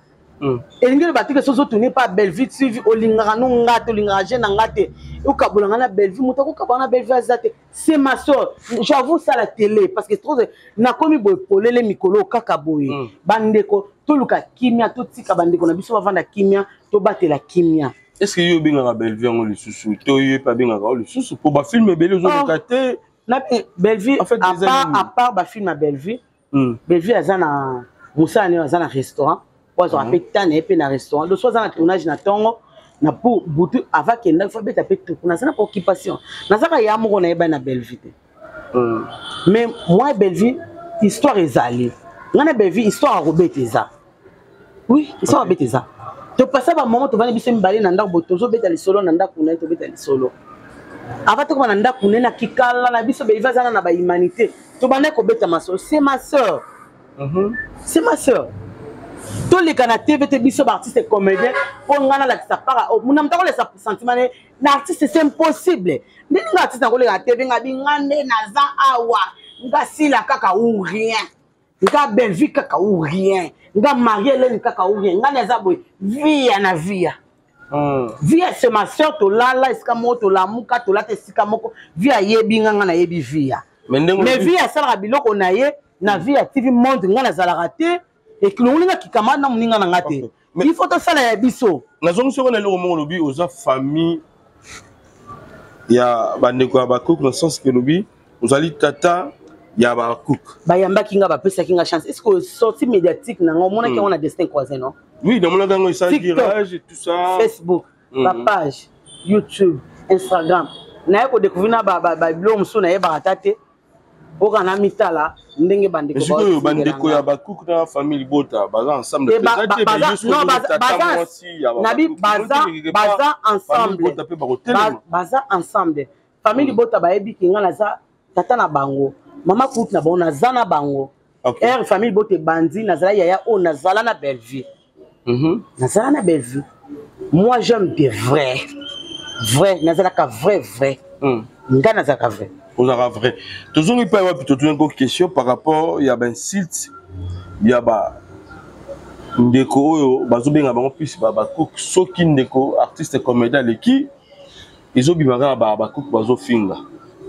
[SPEAKER 1] Elingeli batike sozo tourner pas belle vie suivi olingaka no ngate olingaka jeune ngate ukabulanga na belle vie mutako kabana belle vie azate c'est ma soeur j'avoue ça la télé parce que trop na komi boy polele mikolo kaka boye bandeko to luka kimia to tika bandeko na biso bavanda kimia to batela kimia.
[SPEAKER 2] Est-ce que yo binga belle vie ngoli susu to yo pas binga ngoli susu pour ba film belle zo kate
[SPEAKER 1] na belle vie à part ba film belle vie belle vie azana Moussa ne azana restaurant Ozo apetane epe na restaurant. Le soir, on tournage na tongo na pour boutu avant qu'il ne faut pas tout. On a ça pour occupation. Na ça ya mo na eba na belle vie. Mais moi belle vie histoire ezali. Ngana belle vie histoire robeteza. Oui, histoire robeteza. To passa ba moment to vana biso mbali na ndako botozo beta li solo na ndako na to beta li solo. Avant to na ndako na kikala na biso be vazana na ba humanité. To bana ko beta maso, c'est ma sœur. C'est ma sœur. Tous les canadiens te biso artistes comédiens pour ngana la ça para muna mtako les sentiment na artiste c'est impossible ndeni nga artiste ngole la TV ngabi ngane na za awa nga sila kaka ou rien nga belle vie kaka ou rien nga marié len kaka ou rien ngane za boy via na via via c'est ma soeur to la iska moto la muka to la te sika moko via yebi ngana na yebi via mais via sala biloko na ye na via TV monde ngana za la raté et que nous n'avons pas de moninga na ngate. Il faut que ça la biso.
[SPEAKER 2] Na zongo soko na le romo lobi oza famille ya bandeko ya bakuk dans le sens que lobi ozali tata ya bakuk.
[SPEAKER 1] Ba yamba kinga ba pesa kinga chance. Est-ce que sortie médiatique na ngomona ki on a destin croisé non?
[SPEAKER 2] Oui, dans mon dango ça tirage et tout ça.
[SPEAKER 1] Facebook, ba page, YouTube, Instagram. Na ko découvrir na ba blog mso na ye ba tate. Okana mitala ndenge bandeko ba.
[SPEAKER 2] Est-ce que bandeko ya bakuk na famille bota baza ensemble
[SPEAKER 1] baza ensemble. Baza ensemble. Famille bota ba ebi kinga na za tata na bango. Mama kut na bona zana bango. Er famille bota bandi na zala yaya o na zala na belle vie. Na zala na belle vie. Moi j'aime des vrais. Vrai, na zala ka vrai. Nga na zala ka vrai.
[SPEAKER 2] On a vrai. Toujours il peut y avoir plutôt une question par rapport il y a ben site il y a ba ndeko oyo bazobenga bango plus ba cook soki ndeko artiste comédien leki ils ont bimaka ba cook bazo finga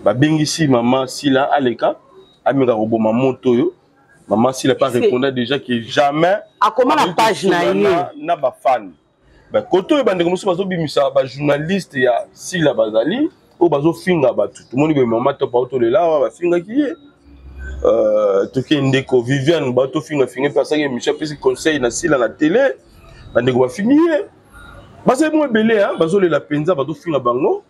[SPEAKER 2] ba bengisi maman Sila aleka amira roboma moto yo maman Sila pas répondait déjà que jamais
[SPEAKER 1] a comment la page
[SPEAKER 2] na ba fan ba koto ba ndeko muso bazo bimisa ba journaliste ya Sila bazali o bazo finga ba tout le monde be maman to pa to le la ba finga ki to ke ndeko Viviane ba to finga parce que Michel pesi conseil na Sila na télé ba ndeko ba fingier ba se mo belé hein bazo le la penza ba to finga bango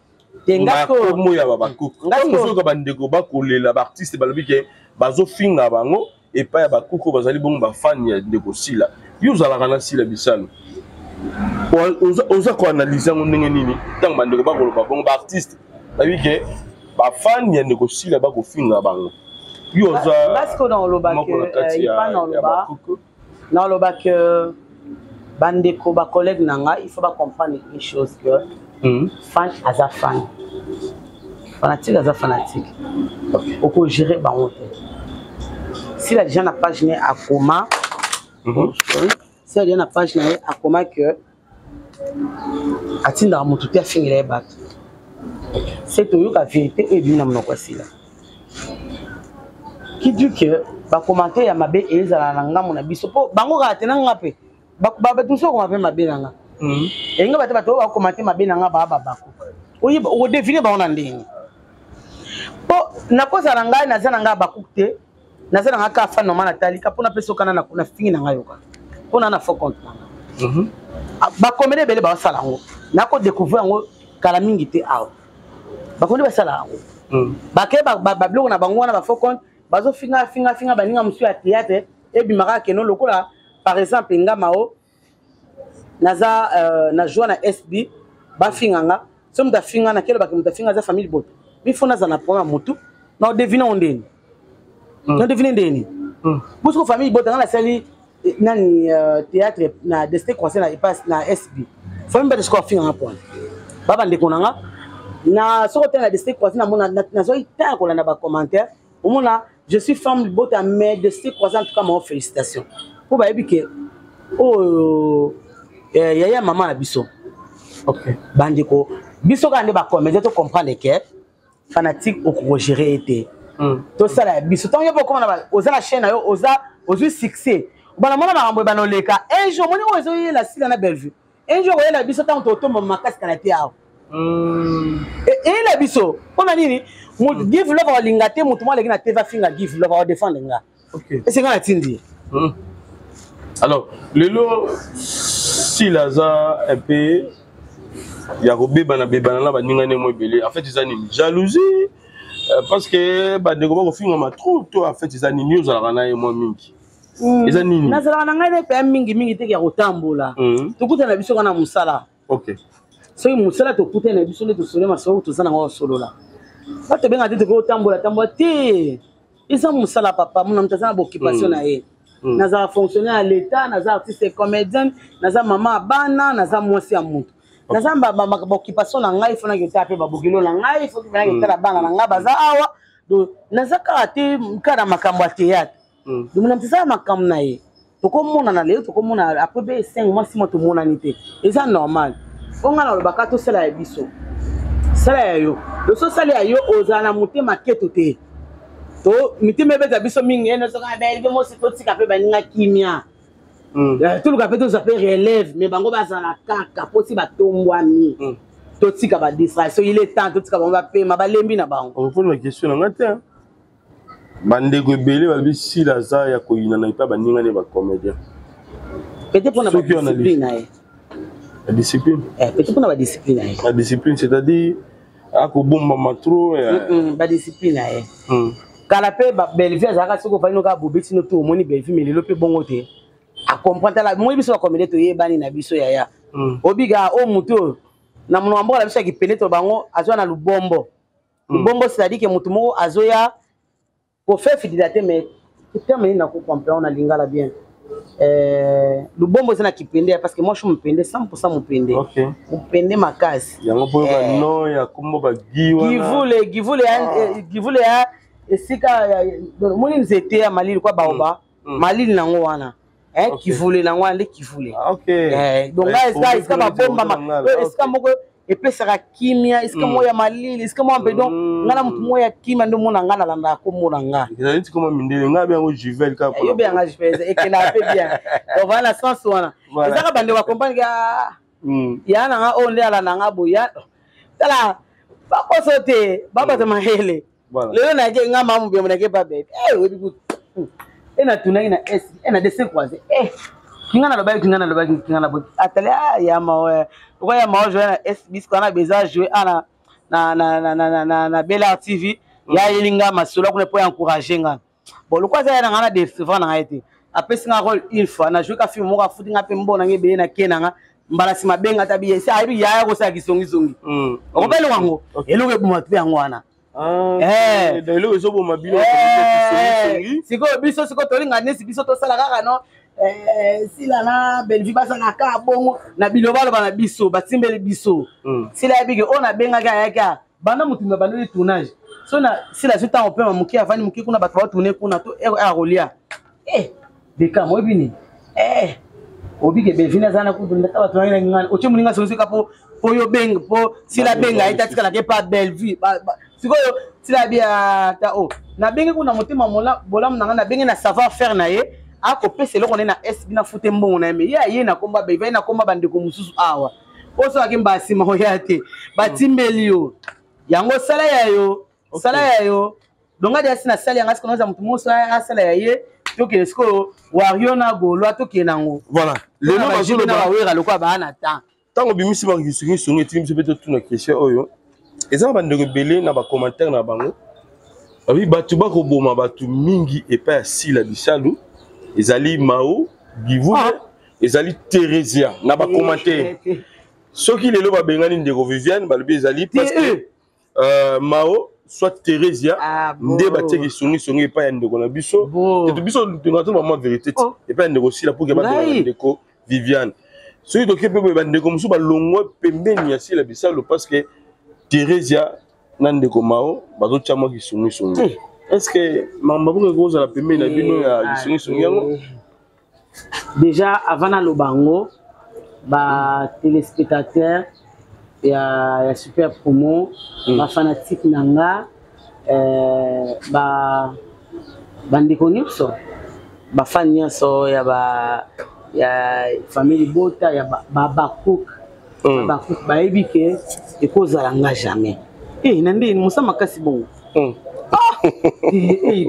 [SPEAKER 2] ngako mo ya ba cook ngako ko ba ndeko ba ko le la artiste ba lobi ke bazo finga bango et pas ba cook bazali bon ba fan ya ndeko Sila yo za la kana Sila bisalo on a analysé ndenge nini tant ba ndeko ba ko ba bon ba artiste ba wi ke ba fan ya ndeko Sila ba ko finga bango yo za
[SPEAKER 1] parce que dans le bac il pas dans le bac bandeko ba collègue nanga il faut pas comprendre une chose que fan aza fan fanatique aza fanatique on peut gérer ba honte si la déjà n'a pas gêné à coma si la déjà n'a pas gêné à coma que atinda moto pia fingile ba c'est tout la vérité et bien na kwa Sila qui dit que ba commenter ya mabe ezala na ngamu na biso po bango ka tena ngape ba tout ça qu'on appelle mabe nanga et nga bata ba commenter mabe nanga ba bako o deviner ba on ndenge na posa na ngai naza na ngai bakukte naza na ngai ka fa normal natali ka pona peso kana na fingi na ngai yoka pona na faux compte na ba komede bele ba sala ngo na ko découvrir ngo kala mingi te awa ba komede ba sala ngo ba ke ba bloko na bango na ba faux compte bazo finga baninga musu ya théâtre et bimaka keno lokola par exemple ngamao naza na joie na SB ba finganga somme da finga na kelo ba ke finga za famille bot bifona za na problème mutu na deviner ondeni na deviner ndeni parce que famille bot na sali nani théâtre na destin conseil na passe na SB famille bot ko finga na point baba ndeko nanga na soko na destin conseil na mona na zo ita ko na ba commentaire au mona je suis femme bot à mais destin conseil en tout cas moi félicitations pour ba ebike yaya maman na biso OK bandiko biso ka nde ba commédie to comprendre que fanatique au gérer été to sala biso tant yo comment na oza la chaîne yo oza succès bana mona ba rambo bana leka un jour moni ozo la sila na Bellevue un jour la biso tant to tomba makasi kana te awo et la biso on nini give love lingate mutu mo lekina te va finga give love défendre nga OK et c'est quand la tindi
[SPEAKER 2] alors lelo si laza un peu ya ko bebana na baninga ne mo belé en fait ils ont une jalousie parce que ba ndeko ba ko finga ma trop to en fait ils ont une news ala na mo mingi ils ont nini
[SPEAKER 1] na zala na ngai pe mingi te ya kotambola to kuta na biso kana musala
[SPEAKER 2] OK
[SPEAKER 1] so musala to kuta na biso le to solo maso to sana ngo solo la ba to benga te ko tambola te ils ont musala papa mon amtazana ba occupation na ye naza fonctionnaire à l'état naza artiste comédien naza maman bana naza mwasi ya mutu naza ba occupation na ngai fona ke tape ba bogilo na ngai fona ke tala bana na ngai baza awa do naza karate kana makambo ya théâtre do mona mtisa makambo na ye to ko mona na leo to ko mona après be 5 mois 6 mois to mona nité et ça normal onga na lobaka to sala ya biso sala ya yo do so sala ya yo ozana mutema keto te to mitime beta biso mingi eno soka belle mo se to tika pe baninga kimia tout le capé to s'appelle relève mais bango bazana kaka posi batombwami to tika ba distraction il est temps to tika ba pe ma balembi na bango
[SPEAKER 2] on pose la question na ngata bandeko belé ba bisi la za ya ko yina na pa baninga ne ba comédien
[SPEAKER 1] peut-être pour na discipline
[SPEAKER 2] la discipline
[SPEAKER 1] peut-être pour na discipline
[SPEAKER 2] la discipline c'est-à-dire a ko bomba matro
[SPEAKER 1] ba discipline kala pe Bellevue azaka soko fa inoka bobeti no to moni Bellevue mais lelo pe bongo te a comprendre la moi biso ba comédie to yebani na biso yaya obiga o muto na mono ambo la biso ki pele to bango azwa na lubombo c'est-à-dire que mutu moko azoya pour faire fidélité mais terminer na ko comprendre na lingala bien lubombo c'est na kipende parce que moi je suis mpende 100% mpende
[SPEAKER 2] OK
[SPEAKER 1] mpende makasi
[SPEAKER 2] yango po ba no ya kombo ba giwana givule ya esika moni nzete ya malili kwa baoba malili nango wana kivule nango ande kivule OK
[SPEAKER 1] donc là est-ce ba bomba est-ce que moko epesaka kimia est-ce que moya malili est-ce que mo ampedo ngana mutu moya kimia ndo mona ngana landa ko mona nga
[SPEAKER 2] c'est comme mindele nga bien o Juvel ka
[SPEAKER 1] yo bien nga Juvel et que na fait bien on va la sens wana ezaka bande wa comprendre ga ya na nga onde ala na nga boya tala ba ko sote baba de mahele leo na je nga mamu bien monake ba bebe we bi good ena tunai na s ena de se kwaze kingana lo ba kingana bo atale ya ma ko ya ma jouer na s bis ko na beza jouer ana na Bella TV ya yelinga masolo ko po encourager nga bon lo kwaza na ngana de souvent na été après singa rôle une fois na jouer ka film mo ka futi nga pe mbona ngebe na kenanga mbala sima benga tabi sa ayi ya ko sa kisongi ko belo wango eluke buma tu yango wana
[SPEAKER 2] lelo ezo boma bilo
[SPEAKER 1] siko biso siko tolinga nesi biso to sala kaka no sila na Bellevue basa na ka bongo na bilobalo bana biso batimbele biso sila yabike ona benga kaka bana mutumba bana tournage so na sila suta on peut muki afani muki kuna bato tourner kuna to rolia deka mo bini obike Bellevue na zana ku ndaka bato na ngana oche muninga sonse kapo po yo benga po sila benga itatika na ke pa Bellevue sikoyo sila bia ta na benga kuna mutima mola bolamu na benga na savoir faire na ye ako pese loko na SB na fute mbongo na me ye na komba beba na komba bandeko mususu awa oso akimba sima ho yate batimbeli yo yango sala ya yo sala ya yo donc ade asina sala ya ngasi konoza mutu moso asala ya ye to ke esko wario na golo to ke nango
[SPEAKER 2] voilà le nom bazolo
[SPEAKER 1] na wera lokwa bana ta
[SPEAKER 2] tango bimisi ba ngi timi peut être na question oyo eza ba ndeko belé na ba commentaire na bango oui batu ba ko boma batu mingi et pas sila bisalu ezali Mao Givule ezali Theresia na ba commentaire soki lelo ba bengani ndeko Viviane ba lobi ezali parce que Mao soit Theresia nde ba teki songi pas ndeko na biso et biso tunatu maman vérité et pas ndeko sila pour que ba ndeko Viviane soki to kepe ba ndeko musu ba longwa pembeni ya sila bisalu parce que Theresia nandeko Mao bazo chama ki songi est-ce que mamba ko goza la pembeni na bino ya songi yango
[SPEAKER 1] déjà avant na lobango ba téléspectateurs ya super promo ba fanatique nanga ba bandeko nyonso ba fan nyonso ya famille Bota ya Bakuk Bakuk ba ebike ekozala nga jamais nande musa makasi bongo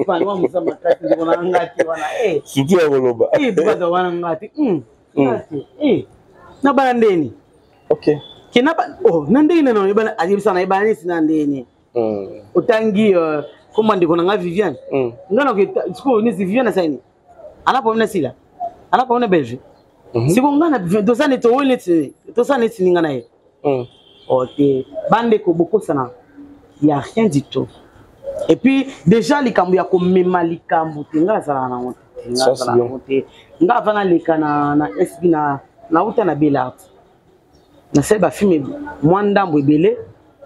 [SPEAKER 1] pani wa musa makasi ngona ngati wana
[SPEAKER 2] surtout ya koloba
[SPEAKER 1] bada wana ngati na bana ndeni
[SPEAKER 2] okay
[SPEAKER 1] kina ba nandeni no ibana ajibisa na ibana sina ndeni utangi koma ndiko na Viviane ngana ko siko ni Viviane saini anapomna sila anapomna Belgique siko ngana dosane to wolete dosane tininga na ye ok bande ko beaucoup sana il y a rien du tout et puis déjà les kambu ya ko mema likambu tinga sala na monte tinga sala na monte nga vana lekana na SB na uta na Belart na seba filme mwanda mbwebele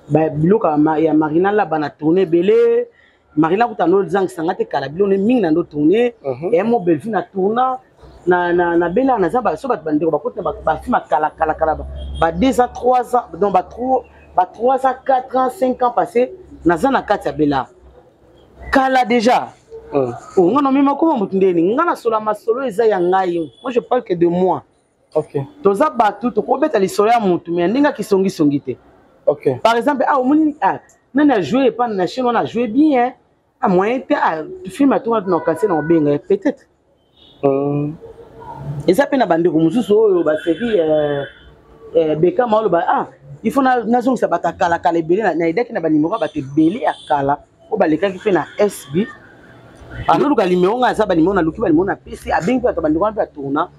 [SPEAKER 1] ba biloka ya Marina la bana tourner belé Marina kuta no zang sangate kala bilone mingi na ndo tourner et mo belfi na tourna na bela na zaba so bat bandeko bakota ba filma kala ba 2 ans 3 ans donc ba 3 ans 4 ans 5 ans passé na zana kati ya bela kala déjà ngana mema ko mutundeni ngana sola masolo eza ya ngai moi je parle que de moi
[SPEAKER 2] ok
[SPEAKER 1] toza batu to ko beta lisolo ya mutu mais ndinga kisongi te
[SPEAKER 2] ok
[SPEAKER 1] par exemple omoni nani a joué pas na chaîne on a joué bien à moyen tu filmes à toi na casser na benga peut-être et ça peine bande ko mususu oyo ba série beka malo ba il faut na zong sa batakala kala belé na ideki na ba numéro ba te belé akala o ba leka ki fe na SB alors ka numéro nga sa ba numéro na luki ba numéro na PC a benga to ba ndiko na tourna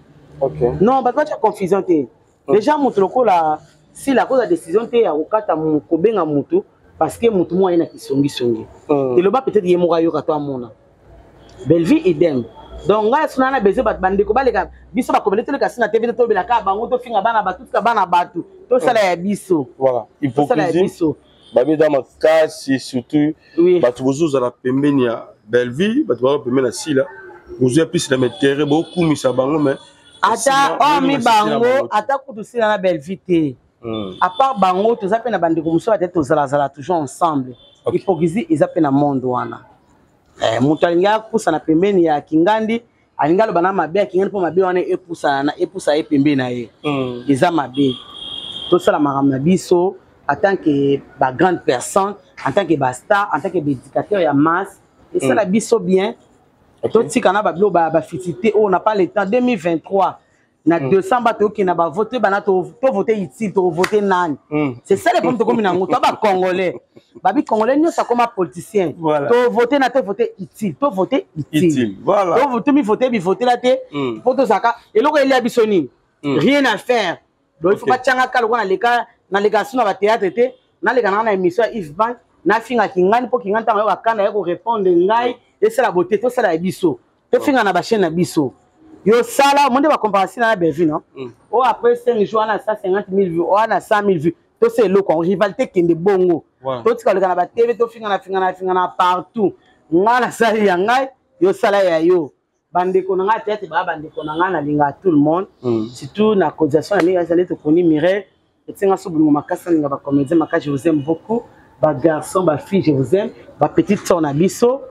[SPEAKER 1] ok non ba tu as confusion te déjà mutu lokola si la cause de décision te ya kokata ko benga mutu parce que mutu mo ina kisongi et le ba peut-être yemoka yo ka to amona Belleville idem donc nga sunana besoin bat bande ko baleka biso ba komele tele kasina TV to bela ka bango to finga bana batu ka bana batu to sala ya biso
[SPEAKER 2] voilà hypocrisie babi dans ma casse surtout batu bozuza la pembeni ya Belleville batu ba pembeni na sila bozuya pisi na metere beaucoup misa bango mais
[SPEAKER 1] ata mi bango ata kutu sila na Belleville te à part bango to za pe na bande ko muso ata to zala toujours ensemble hypocrisie eza pe na monde wana mutu alinga kusa na pembeni ya Kingandi alinga lo bana mabe ya Kingandi po mabe wana epusa ye pembeni na ye eza mabe to sala makamna biso en tant que ba grande personne en tant que ba star en tant que éducateur ya masse et ça la biso bien to tika na ba blo ba fitité on n'a pas le temps 2023 na 200 bato qui na ba voter bana to voter ici to voter nani c'est ça le problème to comme na ngoto ba congolais babi congolais nous ça comme politicien to voter na to voter ici to voter ici
[SPEAKER 2] voilà
[SPEAKER 1] to voter mi voter la te poto saka et loko il y a bisoni rien à faire donc il faut pas tchanga kalo na leka suna ba théâtre te na leka na émission Yves Ban na finga Kingani po Kingani tango wakana yako répondre ngai et c'est la beauté to ça la biso to finga na ba chaîne na biso yo sala monde va comparer na Belleville non o après 5 jours na 150 000 vues o na 100 000 vues to c'est le con rivalité kende bongo to tika le kana ba TV to finga na partout ngana sala ya ngai yo sala ya yo bande ko nga tête ba bande ko nga na linga tout le monde surtout na causation na linga zali to koni mire et tinga so bulungu makasa linga ba comédien makasa je vous aime beaucoup ba garçon ba fille je vous aime ba petite sœur na biso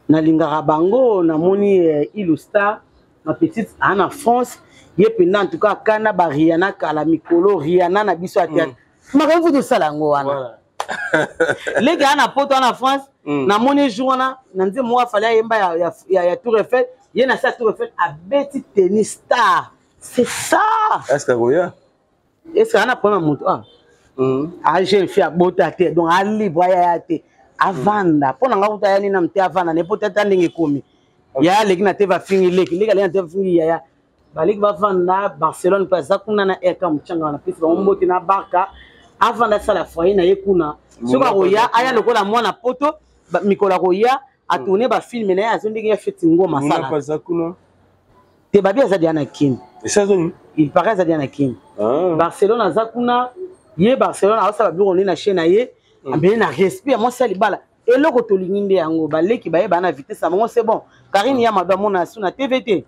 [SPEAKER 1] na linga rabango na moni Ilustar ma petite en France yepena en tout cas kana ba Rihanna kala mikolo Rihanna na biso à théâtre makambo to sala ngo wana leki ana poto en France na moni journal na nzi moi fallait yemba ya Tour Eiffel yena sa Tour Eiffel a beti tennis star c'est ça
[SPEAKER 2] est-ce que Roya
[SPEAKER 1] est-ce ana problème moto ah j'ai fait bota te donc a libre ya te avanda pona ngakuta yani na mte avanda ne potata ndenge komi ya leki na te va fingi leki na te va fingi ya baliki bavanda Barcelone pa za kuna na eka mchanga na pisi ba mboti na Barca avant ça la foyer na yekuna soka roya aya lokola mwana poto mikola roya a tourner ba film na ya zondiki ya feti ngoma sala
[SPEAKER 2] pas ça kuna
[SPEAKER 1] te babi za diana kim
[SPEAKER 2] et ça
[SPEAKER 1] il paraît za diana kim Barcelone za kuna ye Barcelone a ça ba biro na chaîne na ye ambe na respect moi ça libala eloko to linginde yango baleki ba ye bana vitesse bango c'est bon Karine ya madame na suna TVT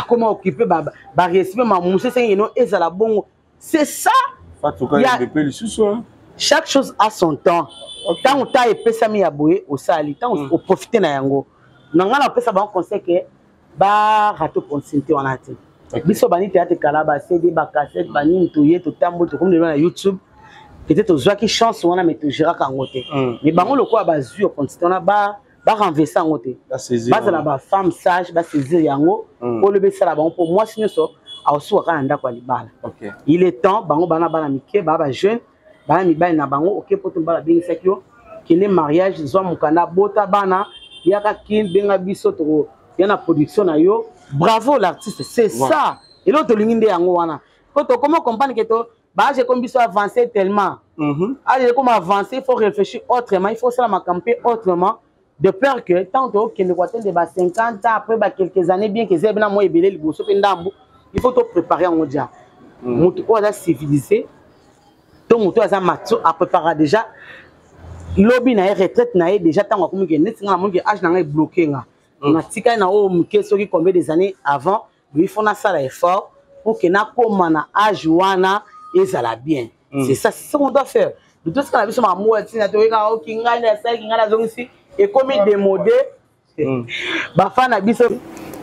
[SPEAKER 1] comment occuper ba respect ma mousse c'est non ezala bongo c'est ça. Chaque chose a son temps. Tant que tu as pesa mi aboye au sali, tant au profiter na yango. Nanga na pesa ba conseil que ba rato consulter on a été. Biso bani théâtre kalaba CD ba cassette bani ntoye to tambo to comme na YouTube. Peut-être aux qui chance on a mettre gérard kangote. Mais bango loko ba zu consulter on a ba renverser ngote. Ba za ba femme sage ba saisir yango pour le besa la pour moi sinon so il est temps bango bana bana mike baba jeune bana mi bana bango OK pour tomba la bingisa kyo kine mariage zo mukana bota bana yaka kin benga biso to yana production na yo bravo l'artiste c'est ça et l'autre linginde yango wana comment comprendre que to ba j'ai comme biso avancer tellement allez comme avancer il faut réfléchir autrement il faut ça ma camper autrement de peur que tant que ne de 50 ans après quelques années bien que zebna moi ebele liboso pe ndambu il faut te préparer en dia. Moto a civilisé. Ton moto a matzo a préparé déjà. Lobby na retraite na déjà tant comme que net na monge âge na bloqué nga. Na tika na o mke soki combien des années avant, il faut na ça effort pour que na comme na âge wana ezala bien. C'est ça c'est ce qu'on doit faire. De tout ce qu'on a vu sur ma moi tina to ka o kinga na ça kinga na zongi et comme démodé. Ba fa na biso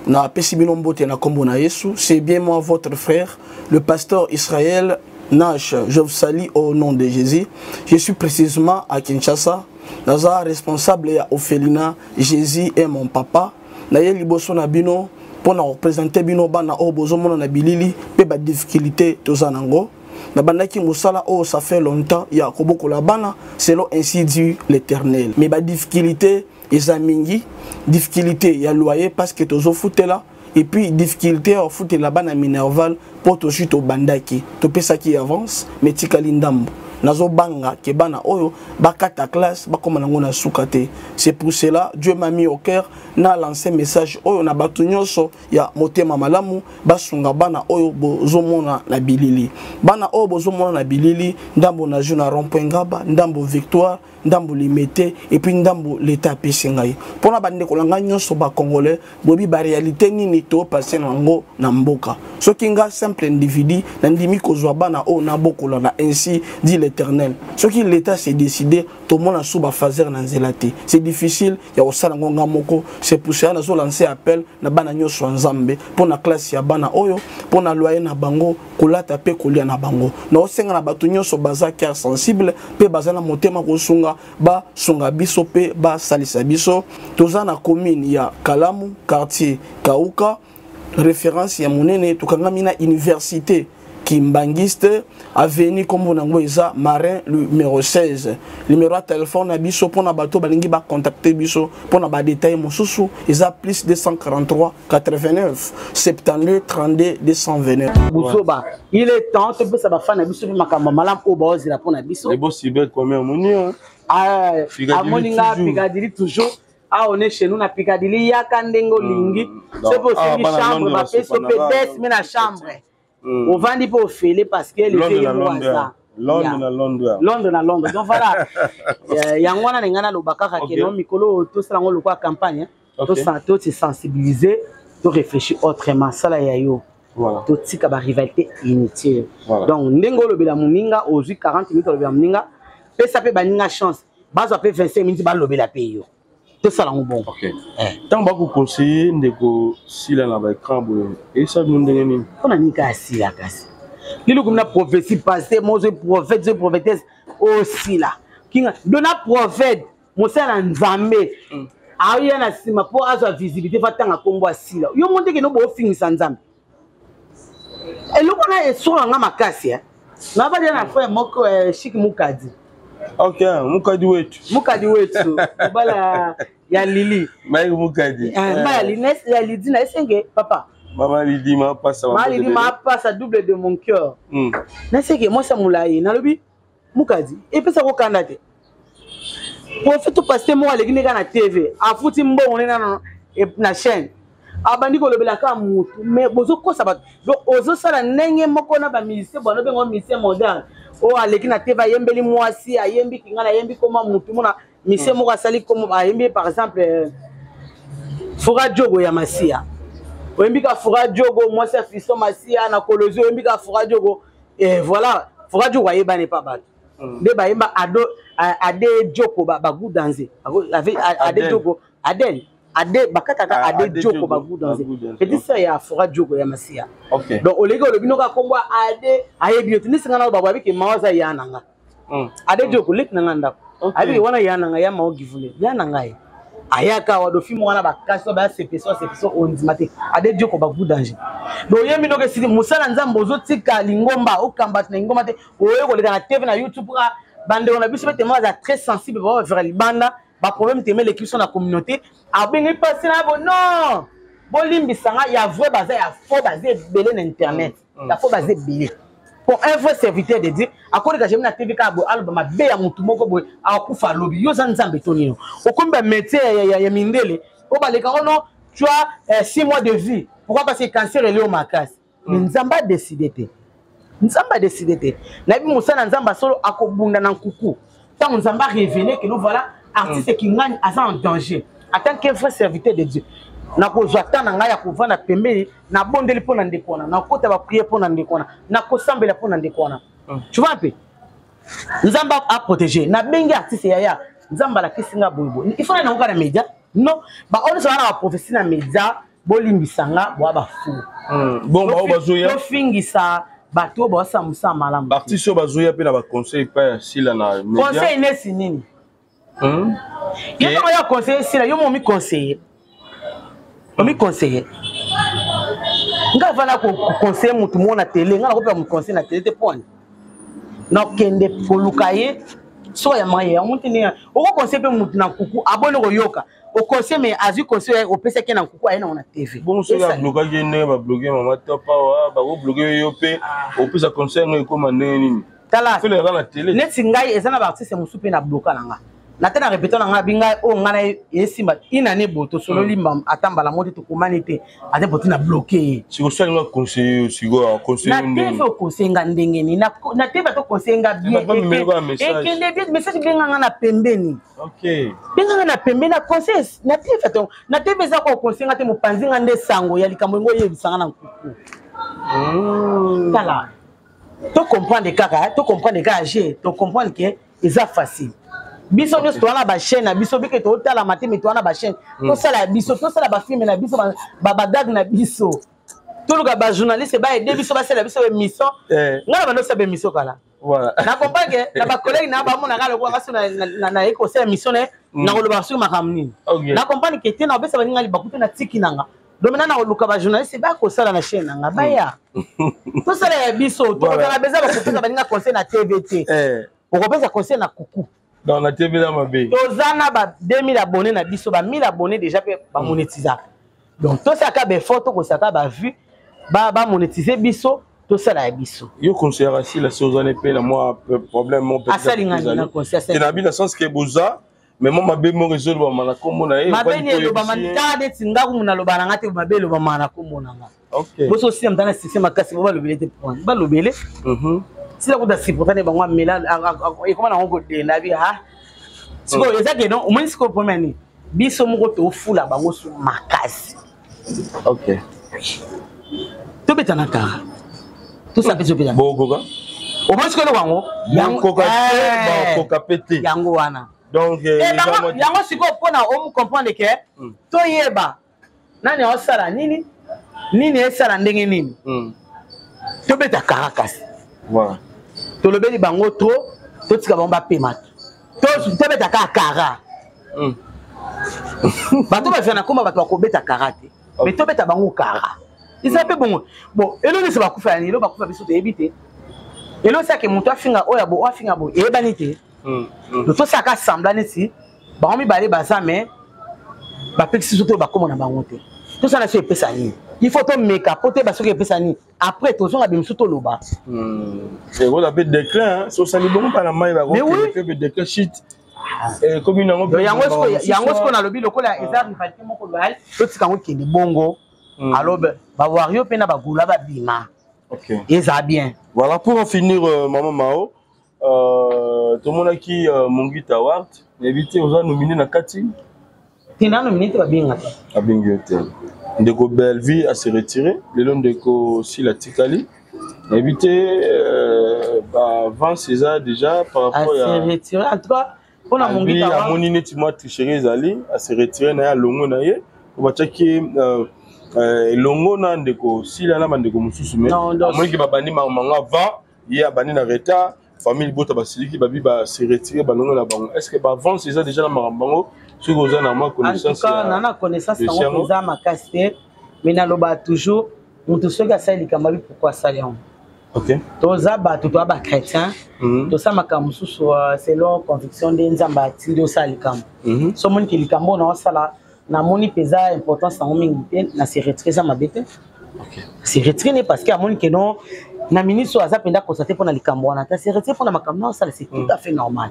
[SPEAKER 7] na pesibino mbote na kombo na Yesu, c'est bien moi votre frère, le pasteur Israël Nash. Je vous salue au nom de Jésus. Je suis précisément à Kinshasa. Naza responsable ya Ophelina, Jésus est mon papa. Na ye liboso na bino pour na représenter bino bana o bozomona na bilili pe ba difficulté tozanango. Na bandaki musala o ça fait longtemps ya koboko la bana selon ainsi dit l'Éternel. Mais ba difficulté ezamingi difficulté ya loyer parce que tozo foutela et puis difficulté au foot là-bas na Minerval pour to chute au bandaki to pesa qui avance mais tikali ndambo nazo banga ke bana oyo bakata classe bakoma nango na sukate. C'est pour cela Dieu m'a mis au cœur na lancé message oyo na batu nyonso ya motema malamu basunga bana oyo bozomona na bilili bana oyo bozomona na bilili ndambo na juna rond-point Ngaba ndambo Victoire ndambo limité et puis ndambo l'état pesingai pona bande kolanga nyonso ba congolais bobi ba réalité nini to passer nango na mboka soki nga simple individu na ndimi kozwa bana o na bokola na ainsi dit l'Éternel soki l'état s'est décidé to mona suba fazer na nzelati c'est difficile ya osala ngonga moko c'est pour ça na zo lancer appel na bana nyonso nzambe pona classe ya bana oyo pona loyer na bango kolata pe kolia na bango na osenga na batu nyonso baza cœur sensible pe baza na motema kosunga ba sunga biso pe ba salisa biso toza na commune ya Kalamu quartier Kauka référence ya monene tukangami na université Kimbangiste avenue comme nango eza Marin numéro 16 numéro de téléphone na biso pona bato balingi ba contacter biso pona ba détail mosusu eza plus 243 89 72 32 229
[SPEAKER 1] Busoba il est temps te pesa ba fana biso makamba malam o baozi la pona biso
[SPEAKER 2] les boss cyber combien monio
[SPEAKER 1] à Moninga Piccadilly toujours ah on est chez nous na Piccadilly yaka ndengo lingi c'est pour une chambre ba peso pe 10 na chambre on va dire pour filer parce que les pays Londres donc voilà yangwana ngana lobaka ke no mikolo to sala ngolo kwa campagne to se sensibiliser to réfléchir autrement ça la yayo voilà to tika ba rivalité inutile donc ndengo lobela muninga aujourd'hui 40 minutes lobela muninga pe ça peut baninga chance bazo pe 25 minutes ba lobela pe yo to sala bon
[SPEAKER 2] OK tant ba ko conseiller ndeko sila na ba écran bo et ça nous ndenge nini
[SPEAKER 1] on a nika sila kasi lilo comme na prophétie passée moi je prophète je prophétesse osila kinga dona prophète mosala nzambe ayo na sima po azwa visibilité fatanga kombo asila yo monte ke no bo fingisa nzambe eloko na esura nga makasi na ba dia na frère moko Chic Mukadi.
[SPEAKER 2] Ok, Mukadi wetu bala ya Lili
[SPEAKER 1] Mike Mukadi ba Lili ya Lidi na esenge papa
[SPEAKER 2] Maman Lidi m'a
[SPEAKER 1] passé double de mon cœur. Na seke moi ça moulaye na lobi Mukadi et puis ça ko kandate. Prophète pasteur moi le gine na TV afuti mbongo na chaîne. Abandi ko lobela ka mutu mais bozo ko sabat donc ozo sala nenge moko na ba musicien bono bengo musicien moderne o aleki na TV yembeli mwasi ayembi kinga na yembi koma mutu mona musicien moko asali comme ayembi par exemple Fura Diogo ya Masia. Oyembika Fura Diogo moi c'est Fiston Masia na Kolozo oyembika Fura Diogo et voilà Fura Diogo ayeba ne pas battre de ba yemba ade Diogo ba goût danser avec ade Diogo ade bakataka ade Diogo ba goût danser petit ça ya Fura Diogo ya Masia. Donc olego lobino ka kombo ade ayebi yote nisinga na baba biki mawaza ya nanga ade Diogo lik nanga ndako abi wana ya nanga ya mawo givule ya nanga ye ayaka wado film wana bakaso ba sepeso ondimate ade Diogo ba goût danger donc yemi no ke sidi musala nzambo zotika lingomba okamba na ngomba te oyo ko leka na TV na YouTube ka bande on a biso bete moi très sensible ba vers libanda ba problème temer l'équipe sur la communauté abengi passer na bo non bolimbisanga ya vrai bazé ya faux bazé belé na internet ya faux bazé belé pour un vrai serviteur de Dieu akoli ka jemi na TV ka bo album be ya mutu moko bo akufa lobi yo za nzambe tonino okomba métier ya mindele o baleka ono tu as 6 mois de vie pourquoi parce que cancer est au makas nzamba décidé te na bi musana nzamba solo akobunda na nkuku tant nzamba révélé que nous voilà artiste qui gagne en danger en tant que vrai serviteur de Dieu na ko zwata na ngaya ko vana pembeni na bondeli pona ndekona na kota ba prier pona ndekona na ko sambela pona ndekona tu vois peu nzamba a protéger na bengi artiste ya nzamba la kisinga boybo il faut na ngana media non ba on so na prophétie na media bolimbisanga bo ba fu
[SPEAKER 2] bon ba bazoya
[SPEAKER 1] fingisa bato bo samusa malamu
[SPEAKER 2] artiste bazoya pe na ba conseil pa sila na media
[SPEAKER 1] conseil nesi nini yo ya conseiller sila yo mo mi conseiller mi conseiller nga vana ko conseiller mutu mona télé nga ko pe mu conseiller na télé te point na kende kolukaye so ya maye ya mutu ne o ko conseiller pe mutu na kuku abone ko yoka o conseiller mais azu conseiller o pesa ke na kuku ayena na TV
[SPEAKER 2] bon so ya bloquer gene ba bloquer mama topa wa ba ko bloquer yo pe o pesa conseiller ngo ko maneni
[SPEAKER 1] tala
[SPEAKER 2] fele na télé
[SPEAKER 1] neti ngai ezana ba artiste musu pe na bloquer na nga na tena répéter na nga binga o ngana yesimba ina ne boto solo limba atamba la moto to humanité ate boto na bloquer
[SPEAKER 2] si ko sala nga conseiller si go conseiller
[SPEAKER 1] na TV o conseiller ndenge ni na TV to conseiller bien et que bien message binga nga na pembeni binga nga na pembeni na conseiller na TV to na TV za ko conseiller te mopanzi nga nde sango ya likambo ngo yebisanga na nkuku tala to comprendre kaka to comprendre que c'est facile biso biso toana ba chaîne biso bike to tala matemi toana ba chaîne to sala biso to sala ba film na biso ba dag na biso to luka ba journaliste ba aider biso ba sala biso émission ngala ba no sabe émission kala voilà na comprendre na ba collègue na ba mona kala ko ngaso na eko sala émission na ko loba sur makamni na comprendre que tena obesa ba ngali ba kuta na tiki nanga domina na luka ba journaliste ba ko sala na chaîne nanga ba ya to sala biso to na beza ba kuta ba ninga conseil na TVT o ko beza conseil na kuku
[SPEAKER 2] dans la TV là ma bé
[SPEAKER 1] tozana ba 2000 abonnés na biso ba 1000 abonnés déjà ba monétiser donc to saka ba photo ko saka ba vue ba monétiser biso to sala ya biso
[SPEAKER 2] yo conseiller si la sozane pe la moi problème mon petit
[SPEAKER 1] asalinga na conseiller
[SPEAKER 2] na bi na sens que boza mais moi ma bé mo résolve ba na kombo na e
[SPEAKER 1] ma bé ni lo ba mantade tinga ku na lo ba ngate ma bé lo ba mana kombo na nga OK boso si mtana système makasi ba lo belete point ba lo bele si la kuda si pourtant ba ngwa mela e koma na ngo de na bi ha siko ezake non au moins siko pomeni biso moko to fula bango su makasi
[SPEAKER 2] OK
[SPEAKER 1] to betana ka to sa biso betana
[SPEAKER 2] bokoka
[SPEAKER 1] au moins siko lo bango
[SPEAKER 2] yango koka pété
[SPEAKER 1] yango wana
[SPEAKER 2] donc
[SPEAKER 1] yango siko pona o mu comprendre que to yeba nani o sala nini esala ndenge nini to betaka kasi
[SPEAKER 2] voilà
[SPEAKER 1] to lobeli bango trop totika bango bapema tobetaka kara bato bafia na koma bato bakobeta kara te mais tobeta bango kara eza mpe bongo bon elo nyonso bakufa yani elo bakufa biso toyebi te elo sake moto afinga oyo bo afinga bo eyebani te tosaka sembla neti bango mibale baza mais bapekisi soto bakoma na bango te tosala so epesa nini il faut tomeka po te basoki epesa nini après tozonga bimisu toloba
[SPEAKER 2] ekoza mpe déclin sosali bongo mpana mai bakope déclin shit komi nango
[SPEAKER 1] yango siko nalobi lokola eza rivalité moko loyal totika yango kende bongo alobe bawario mpe na bagula babima eza bien.
[SPEAKER 2] Voilà, pour en finir, Maman Mao, tout le monde qui Mongit Award, éviter aux nominé na Kati.
[SPEAKER 1] Tu n'as nominé pas bien.
[SPEAKER 2] À Bingote. Ndeko Belvi a se retiré, le long de si la Tikali. Éviter avant César déjà par rapport à.
[SPEAKER 1] À se retirer. En tout cas, on a Mongit Award.
[SPEAKER 2] À mon inétima tricherie Zali, à se retirer na longo na ye. On va checker. Longo na ndeko sila na bandeko mususu mais moi ki babani manga va il a bani na retard famille bota basiliki babi ba se retirer balongo na bango est-ce que ba avant c'est ça déjà na marambango sur aux na ma connaissance
[SPEAKER 1] en tout cas nana connaissance na za makasté mais na loba toujours mutu soka sali kamabi pourquoi salion
[SPEAKER 2] OK
[SPEAKER 1] toza ba to ba chrétien to sa makamususu selon conviction de nzamba tindo sali kam so mon ki likambo na sala na moni pesa importance na mingi na se retirer ça mabete OK se retirer parce que amoni que non na ministre aza penda constater pour na likambo na ta se retirer pour na makambo ça c'est tout à fait normal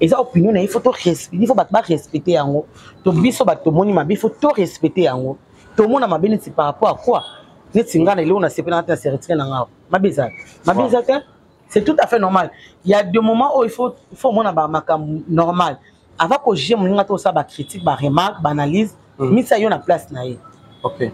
[SPEAKER 1] et ça opinion il faut to respecter il faut ba respecter yango to biso ba to moni mabe il faut to respecter yango to mona mabene c'est par rapport à quoi netinga na ile on a se pena ta se retirer na ngao mabeza c'est tout à fait normal il y a des moments où il faut mona ba makambo normal avant que j'ai mon ngato ça ba critique ba remarque ba analyse mais ça y a place na ye
[SPEAKER 2] OK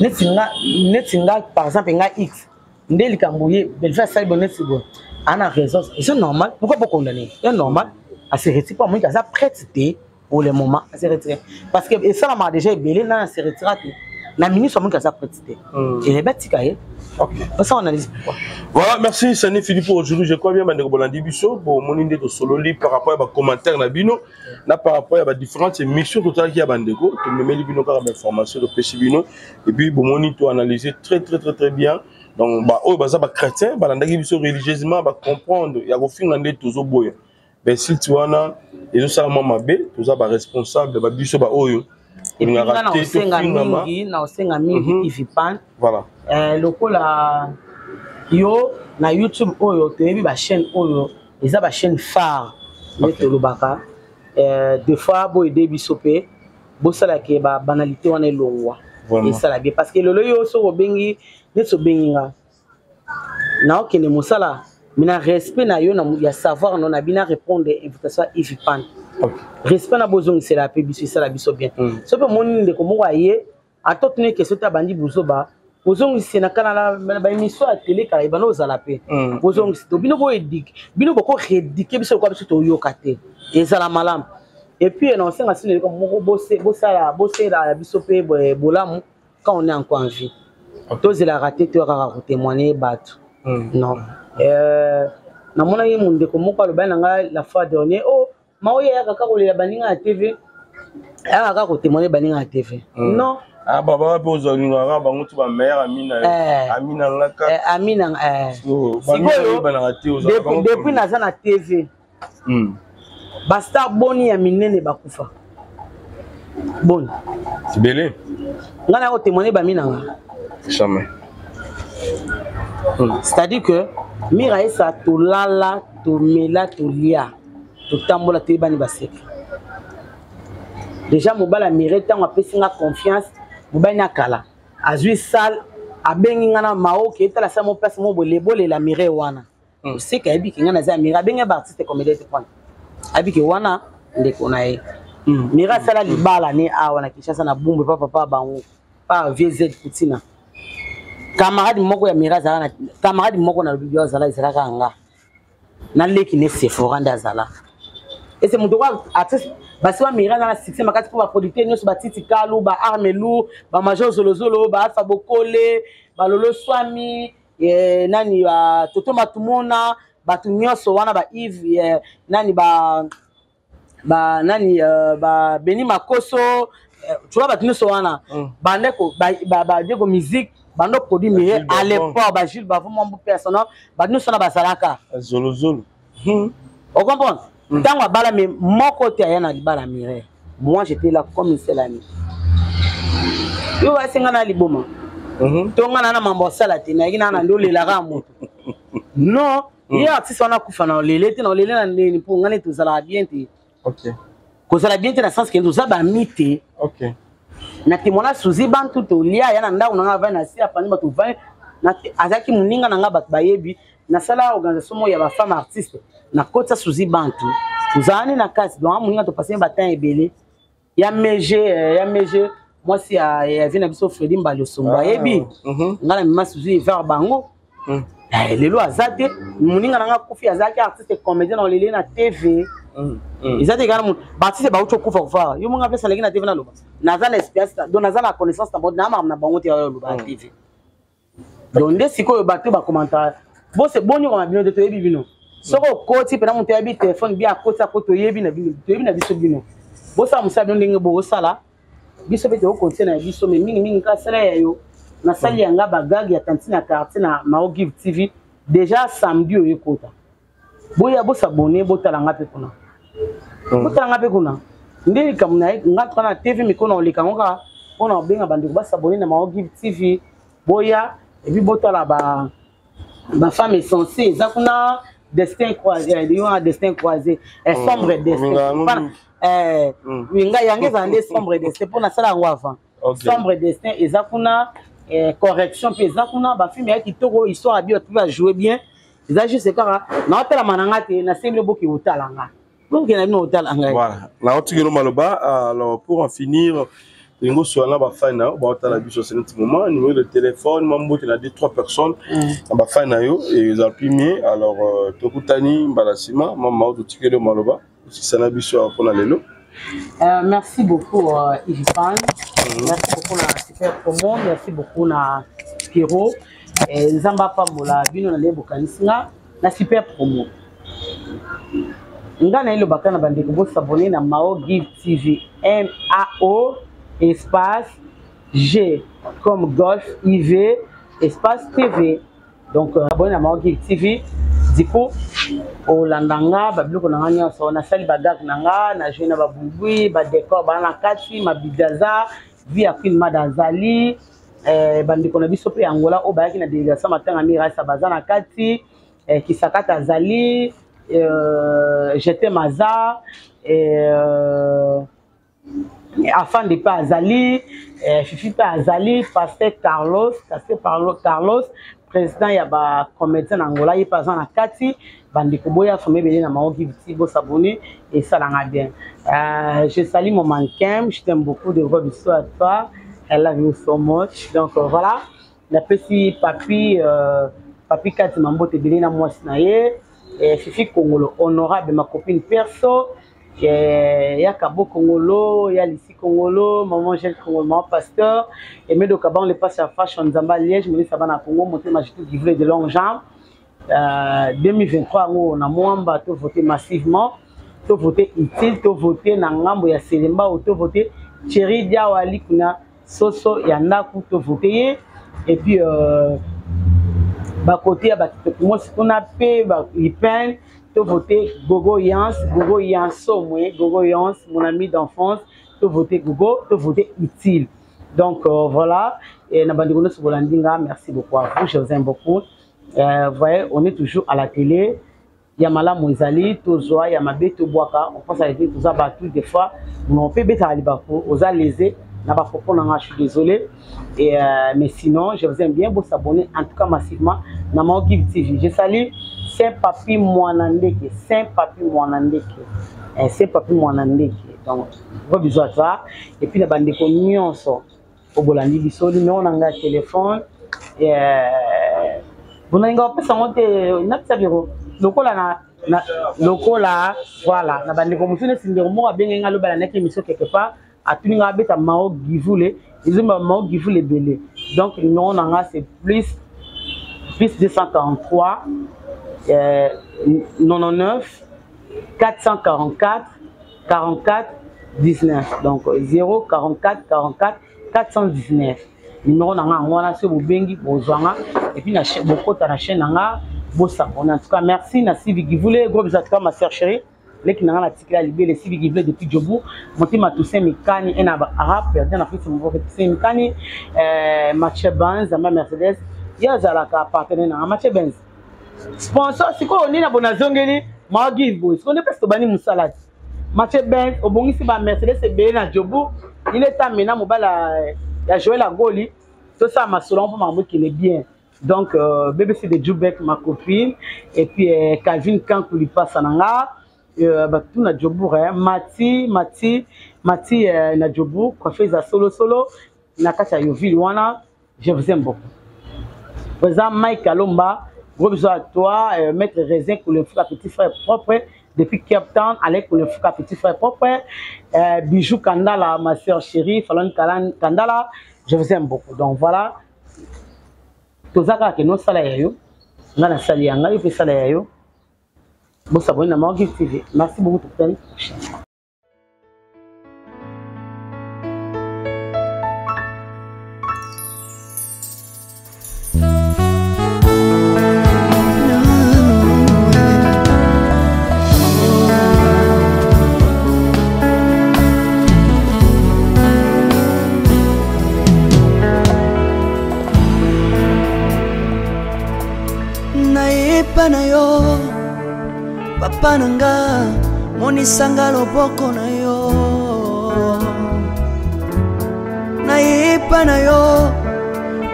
[SPEAKER 1] netinga par exemple nga x ndeli kamboye belfa ça bonne c'est bon ana raison c'est normal pourquoi pas condamner c'est normal à se retirer pas moi qui a prêté pour le moment à se retirer parce que ça m'a déjà belé na se retirer la ministre moi qui a prêté et les bêtes kaye OK ça on analyse pourquoi
[SPEAKER 2] voilà merci Sani Philippe aujourd'hui je crois bien bandeko bolandi biso pour moninde to sololi par rapport à ba commentaire na bino na par rapport à différentes émissions total qui a bandeko to memeli bino ka information de pesi bino et puis bon moni to analyser très bien donc ba o baza ba chrétien balandaki biso religieusement ba comprendre ya ko finga nde tozo boya ben si tu wana ezo sala mama be toza ba responsable ba biso ba oyo
[SPEAKER 1] et puis na osenga mingi ivipan
[SPEAKER 2] voilà
[SPEAKER 1] lokola yo na YouTube oyo toyebi ba chaîne oyo eza ba chaîne phare neto lobaka deux fois bo aider biso pe bo sala ke ba banalité wana elongwa et ça la bien parce que lolo yo so bengi neto benginga na okene mosala mina respect na yo na ya savoir non na bina répondre invitation ivipan respect na bozong c'est la pe biso ça la biso bien so pe moni ndeko moko aye atotune question ta bandi buzoba bozong c'est na kana ba émission à télé kala ibano zala pe bozong to bino bo édik bino boko rédiquer biso ko biso to yokate ezala malam et puis non c'est ngasi comme moko bosala la biso pe bolamu quand on est encore en vie tous la raté tu ra témoigner bat non na mona ye munde ko moko aloba na nga la fois dernière oh maoye ya kaka ko le baninga à TV ya kaka ko témoigner baninga à TV non
[SPEAKER 2] ah baba po zo ngara bango tu ba mère amina ngaka
[SPEAKER 1] amina depuis naza na TV basta boni ya minene bakufa bon
[SPEAKER 2] c'est belé
[SPEAKER 1] ngana ko témoigner ba minanga
[SPEAKER 2] jamais
[SPEAKER 1] c'est-à-dire que mira esa to lala to mela to lia to tambola te bani baseka déjà mobala mérite tant apesi nga confiance mobali na kala azui sal abengi nga na mao ke tala sa mo place mo bolebole la mire wana oseka ebi ke nga na za mira benga ba artiste comédien te point abi ke wana ndeko na ye mira sala libala ne awa na Kinshasa na bumbu papa bango pa VZ Putina camarade moko ya mira zala camarade moko na bibio zala izala kanga na leki ne Sephora ndazala et c'est mon droit artiste basi wa mira na succès makati pour ba producteur nyoso ba Titi Kalu ba Armelu ba Major Zolozolo ba Alpha Bokole ba Lolo Swami nani ba Toto Matumona batu nyonso wana ba Yves nani ba nani ba Beni Makoso tu vois batu nyonso wana bandeko ba Diego musique bando produit mais à l'époque ba Gilles ba vraiment bon personnel batu nyonso na basalaka
[SPEAKER 2] zolo zolo
[SPEAKER 1] on comprend tango bala mais mon côté ayana libala mire moi j'étais là comme une seule amie yo va singana liboma tongana na mambo sala tina ina na ndo lela moto non il artiste on a kufa na lele te na lele na ndeni pour ngane to sala bien te
[SPEAKER 2] OK
[SPEAKER 1] ko sala bien te na sens que nous a ba mité
[SPEAKER 2] OK
[SPEAKER 1] na timona suzi bantu to lia ya na ndako na va na si apani ba to va na azaki muninga na ngaba bayebi na sala organisation mo ya ba femme artiste na kota suzi bantu uzani na kasi donc muninga to passer ba temps ebele ya meje moi si ya vina biso Fredi Mbalo Somba yebi ngala mima suzi vers bango lelo azate muninga nanga kufi azaki artiste comédien na lele na TV izate kana mu batiste ba ucho kufa yo munga pesa lekina TV na loba nazana experience donc nazana connaissance na mode na na bango te yo loba TV donc nde siko yo bato ba commentaire bo c'est bonyo comme bino de to yebi bino soko koti pe na monte yebi téléphone bi akoti akoto yebi na bino to yebi na biso bino bo sa musa bino ndenge bo sala biso bete o continue na biso mais mingi ka sala yo na sali yanga bagag ya tantina quartier na Mao Give TV déjà samedi o yekota boya bo s'abonner bo talanga pe kuna bo talanga pe kuna ndé kamuna ngata na TV mikono oleka ngoka ona benga bandi ba s'abonner na Mao Give TV boya et puis bo tala ba femme essentielle zakuna destin croisé il a destin croisé sombre destin winga yangeza ndé sombre destin pour na sala ngo avant sombre destin ezakuna correction puis ezakuna ba film ya kitoko histoire bien tu vas jouer bien ça juste car na hôtel mananga te na semble boki hotelanga donc na no hotelanga
[SPEAKER 2] voilà na otikelo maloba alors pour en finir lingo soana ba fana ba hôtel biso c'est un moment numéro de téléphone mambo te na 2-3 personnes ba fana yo et ils ont primé alors tokutani mbalasima mama otikelo maloba si sana biso pour na lelo.
[SPEAKER 1] Merci beaucoup Ivan. Merci beaucoup na super promo, merci beaucoup na Pierrot. Nzamba Pamola bino na lebo kanisinga na super promo. Ngana ilo bakana bandeko bo s'abonner na Mao Give TV MAO espace G comme golf IV espace TV. Donc abonner na Mao Give TV. Diko olandanga babiloko na nganya so na sali badak nanga na jeuna babungui ba décor ba na kati mabidaza via Queen Madazali bandiko na biso pe Angola o bayaki na délégation matanga mira sa bazana kati kisakata zali j'étais maza afin de pas azali fifi pa azali pasteur Carlos président ya ba comédien Angola yi pas na kati bandiko boya somé belé na Mao Give TV bo s'abonner et ça l'a bien. Je salue mon mannequin, je t'aime beaucoup de voir l'histoire de toi. I love you so much. Donc voilà, la petite papi Kati Mambo te belé na moi sinaye et Fifi Congolo honorable ma copine perso. Ya Kabo Congolo, ya Lissi Congolo, maman Gel Congolo, maman pasteur, et Medo Kaban le passe à Fashion Zamba Liège, me ça va na Congo, monter magique qui voulait de longs jambes. 2023 on a mwamba to voter massivement, to voter utile, to voter na ngambo ya Selemba, to voter Thierry Diawali kuna soso ya ndaku to voter et puis ba côté ya ba moi ce qu'on appelle ba Ipen to voter Gogo Yanso, Gogo Yans, mon ami d'enfance, to voter Gogo, to voter utile. Donc voilà, et Nabandikono Sobolandinga, merci beaucoup à vous, je vous aime beaucoup. Vous voyez, on est toujours à la télé. Yamala Moizali, Tozoa, Yamabe, Toboaka, on pense à l'été, tout ça, tout des fois, on peut bêter à l'Ibafo, aux alésés, je suis désolé. Et, mais sinon, je vous aime bien, vous s'abonner, en tout cas massivement, dans Mao Give TV. Je salue Saint-Papi Mouanandeke, Saint-Papi Mouanandeke, Saint-Papi Mouanandeke. Donc, gros bisous à toi. Et puis, la bande de communion, au Bolandi Bisso, numéro on a un téléphone. Et vous n'avez pas ça monte, n'a pas bureau. Lokola voilà. La bande de communion, c'est une remorque à bien gagner le balanek émission quelque part. À tout le monde à Mao Give, ils ont Mao Give les belés. Donc, numéro on a c'est plus 243 99 444 44 19. Donc 0 44 44 419. Numéro nanga ngwana se bobengi bozwanga et puis na bokota na chaîne nanga bosabona. En tout cas merci na Sivi qui voulait gros bisous à ma sœur chérie. Les qui n'ont pas l'article à libérer les Sivi qui voulait depuis Djobou. Monter ma Toussaint Mikani et na arabe perdre na fête mon Toussaint Mikani Mathieu Benz ma Mercedes. Ya zalaka partenaire na Mathieu Benz. Sponsor c'est quoi on est na bonazongeli ma give boys. On est pas to bani musalade. Mathieu Benz au bon ici ba Mercedes et bien na Djobou. Il est à maintenant mobile il a joué la Goli, tout ça m'a selon pour m'avouer qu'il est bien. Donc bébé c'est de Djoubek ma copine et puis Calvin Kankou lui passe en anga tout na Djobou Mati na Djobou coiffé za solo na kata Yoville wana je vous aime beaucoup. Président Mike Alomba gros bisous à toi maître Raisin pour le frère petit frère propre depuis Cape Town, Alec pour le frère petit frère propre, Bijou Kandala, ma soeur chérie, Falon Kandala, je vous aime beaucoup. Donc voilà, tout ça que nous salaires, on a sali, on a eu salaire. Bon ça va, on a TV. Merci beaucoup pour ton prochain.
[SPEAKER 8] Na yo papa nanga monisanga loboko na yo nayepa na yo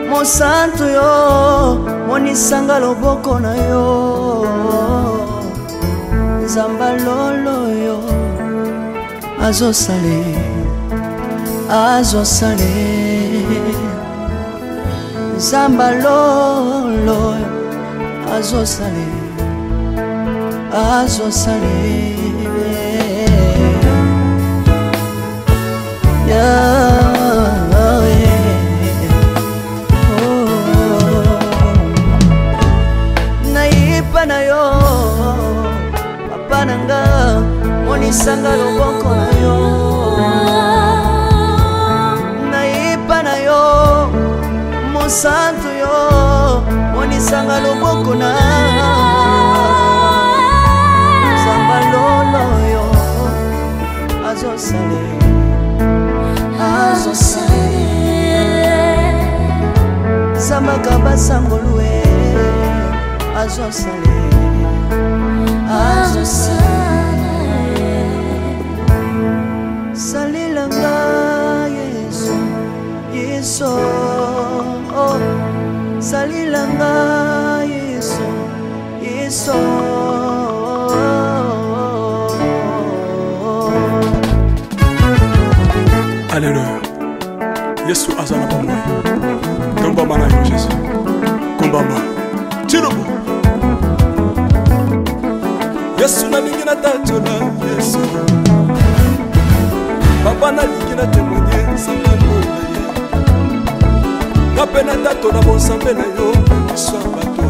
[SPEAKER 8] mosantu yo monisanga loboko na yo nzamba lolo yo azosale nzamba lolo azosale nayipa na yo papa nanga monisanga loboko na yo nayipa na yo mosantu yo monisanga loboko na nzamba lolo yo azosale zambaka basangolue azosale salilanga yesu salilanga yesu
[SPEAKER 9] Alléluia. Yesu azana bomwe. Komba mana yo Jésus. Komba ma. Tirobo. Yesu na lingi na tatona Yesu. Papa na lingi na témoigner sangalo na ye. Kapena tatona bonsambe na yo iswa bato.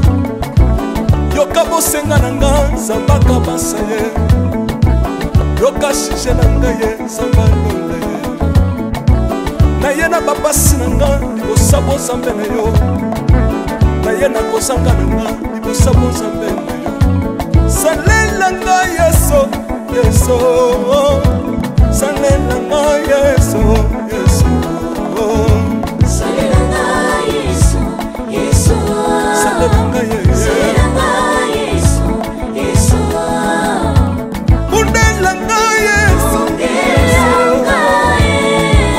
[SPEAKER 9] Yoka bosenga na nga zambaka basaye. Yoka shije na nga ye sangalo na ye. Na ye na babasi na nga libosa bonsambe na yo. Na ye na kosanga na nga libosa bonsambe na yo. Salela nga Yesu, Yesu. Salela nga Yesu, Yesu.
[SPEAKER 10] Salela nga Yesu, Yesu.
[SPEAKER 9] Salela nga Yesu.
[SPEAKER 10] Salela nga Yesu, Yesu.
[SPEAKER 9] Undela nga Yesu,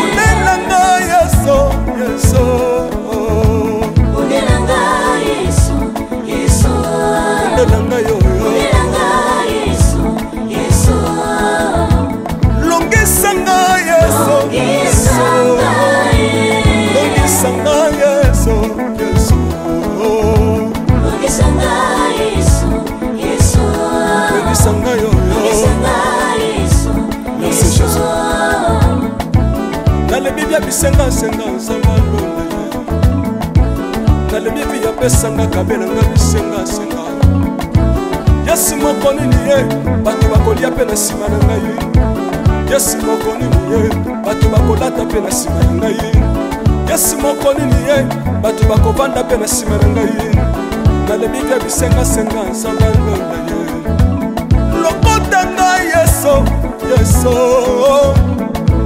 [SPEAKER 9] Undela nga Yesu, Yesu.
[SPEAKER 10] Undela nga Yesu, Yesu.
[SPEAKER 9] Undela nga yo. Longisanga Yesu, Yesu. Longisanga Yesu, Yesu.
[SPEAKER 10] Longisanga Yesu, Yesu.
[SPEAKER 9] Longisanga yo.
[SPEAKER 10] Longisanga Yesu, Yesu.
[SPEAKER 9] Nalebi bia bisenga senga nsanga lole. Nalebi bia pesanga kabela nga bisenga senga. Yesu moko nini ye bato bakolia pe na sima na ngai. Yesu moko nini ye bato bakolata pe na sima na ngai. Yesu moko nini ye bato bakovanda pe na sima na ngai. Nalebika bisenga senga nsamba londa ye. Lokota ngai Yesu, Yesu.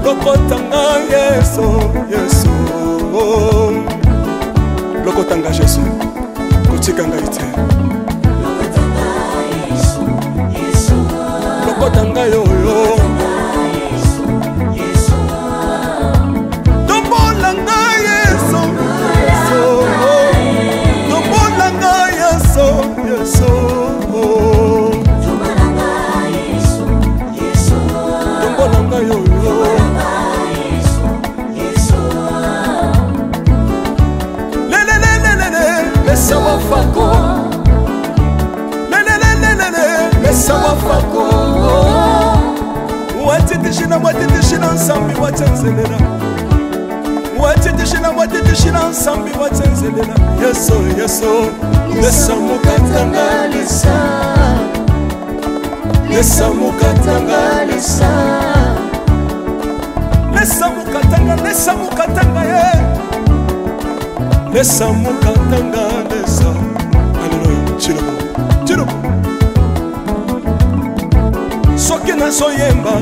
[SPEAKER 9] Lokota ngai Yesu, Yesu. Lokota ngai Yesu. Kotika ngai te. Lokota ngai yo yo. Tombola ngai Yesu, Yesu. Tombola ngai Yesu, Yesu. Tombola ngai Yesu, Yesu. Tombola ngai yo yo. Laisse moi fako. Laisse moi fako. Watitishina watitishina nsambi watsenzelela. Watitishina watitishina nsambi watsenzelela. Yeso yeso. Laisse mukatanga lisa. Laisse mukatanga lisa. Laisse mukatanga laisse mukatanga ye. Laisse mukatanga laisse. Alléluia. Chilobo. Chilobo. Soki nazoyemba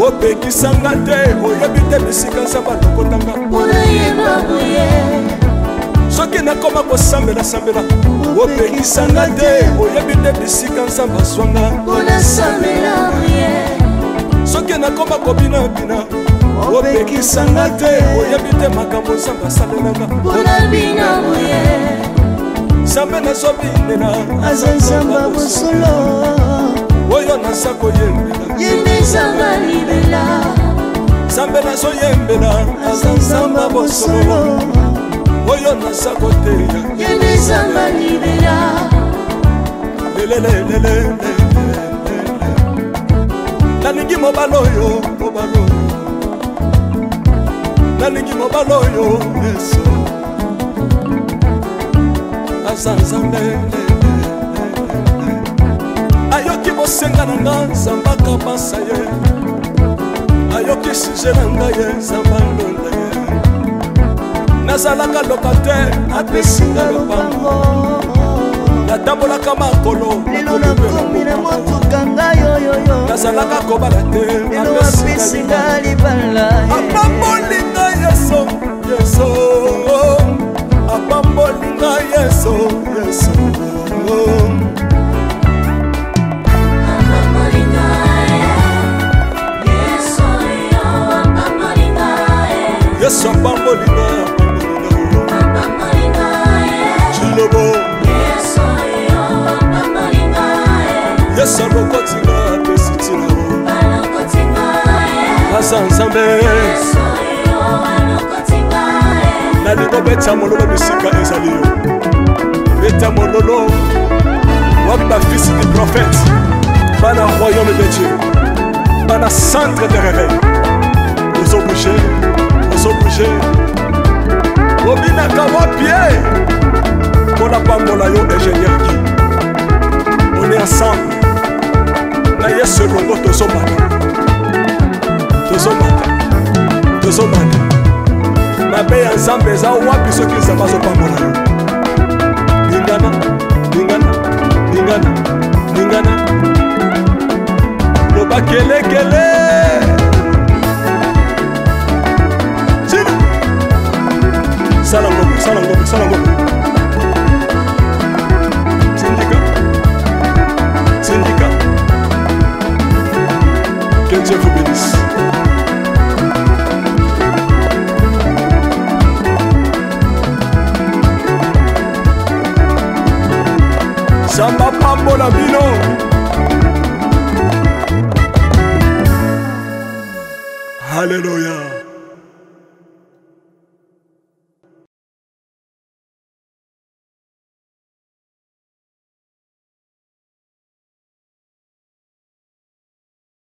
[SPEAKER 9] opekisanga te oyebi te bisika nzambe alokotanga onayemba boye. Soki nakoma kosambela sambela opekisanga te oyebi te bisika nzambe azwanga onasambela boye. Soki nakoma kobina bina opekisanga te oyebi te makambo nzambe asalelanga onabina boye. Nzambe nazobinela aza nzambe bosolo oyo naza koyembela yende nzambe libela. Nzambe nazoyembela aza nzambe bosolo oyo naza koteya yende nzambe libela. Lelelelelele nalingi mobala oyo mobala oyo nalingi mobala oyo Yesu aza nzambe. Ayoki bosenga na nga nzamba kabasa ye. Ayoki suje na nga ye nzamba londa ye. Nazalaka lokatere apesinga lopango. Natambolaka makolo lelo nakomi na motuka ngai yoyoyo. Nazalaka kobala te apesinga libala. Apambolinga Yesu, Yesu. Apambolinga Yesu, Yesu. Yesu apambolinga, apambolinga, Chilobo. Yesu apambolinga, Yesu alokotinga apesitina, alokotinga, asa nzambe. Yesu alokotinga, nalingo beta mololo bisika ezali yo, beta mololo, wapi ba fils du prophète, bana royaume de Dieu, bana centre de réveil, aux obligés. Obligé obinaka wapie mpona pambola yo ingénieur ki on est ensemble na Yesu elongo tozomata tozomata mabe ya nzambe eza wapi soki nzambe azopambola yo. Lingana lingana lingana lingana loba kelekele. Salangombe, salangombe, salangombe. Syndicat, syndicat. Que Dieu vous bénisse. Samba pambola bino. Alléluia.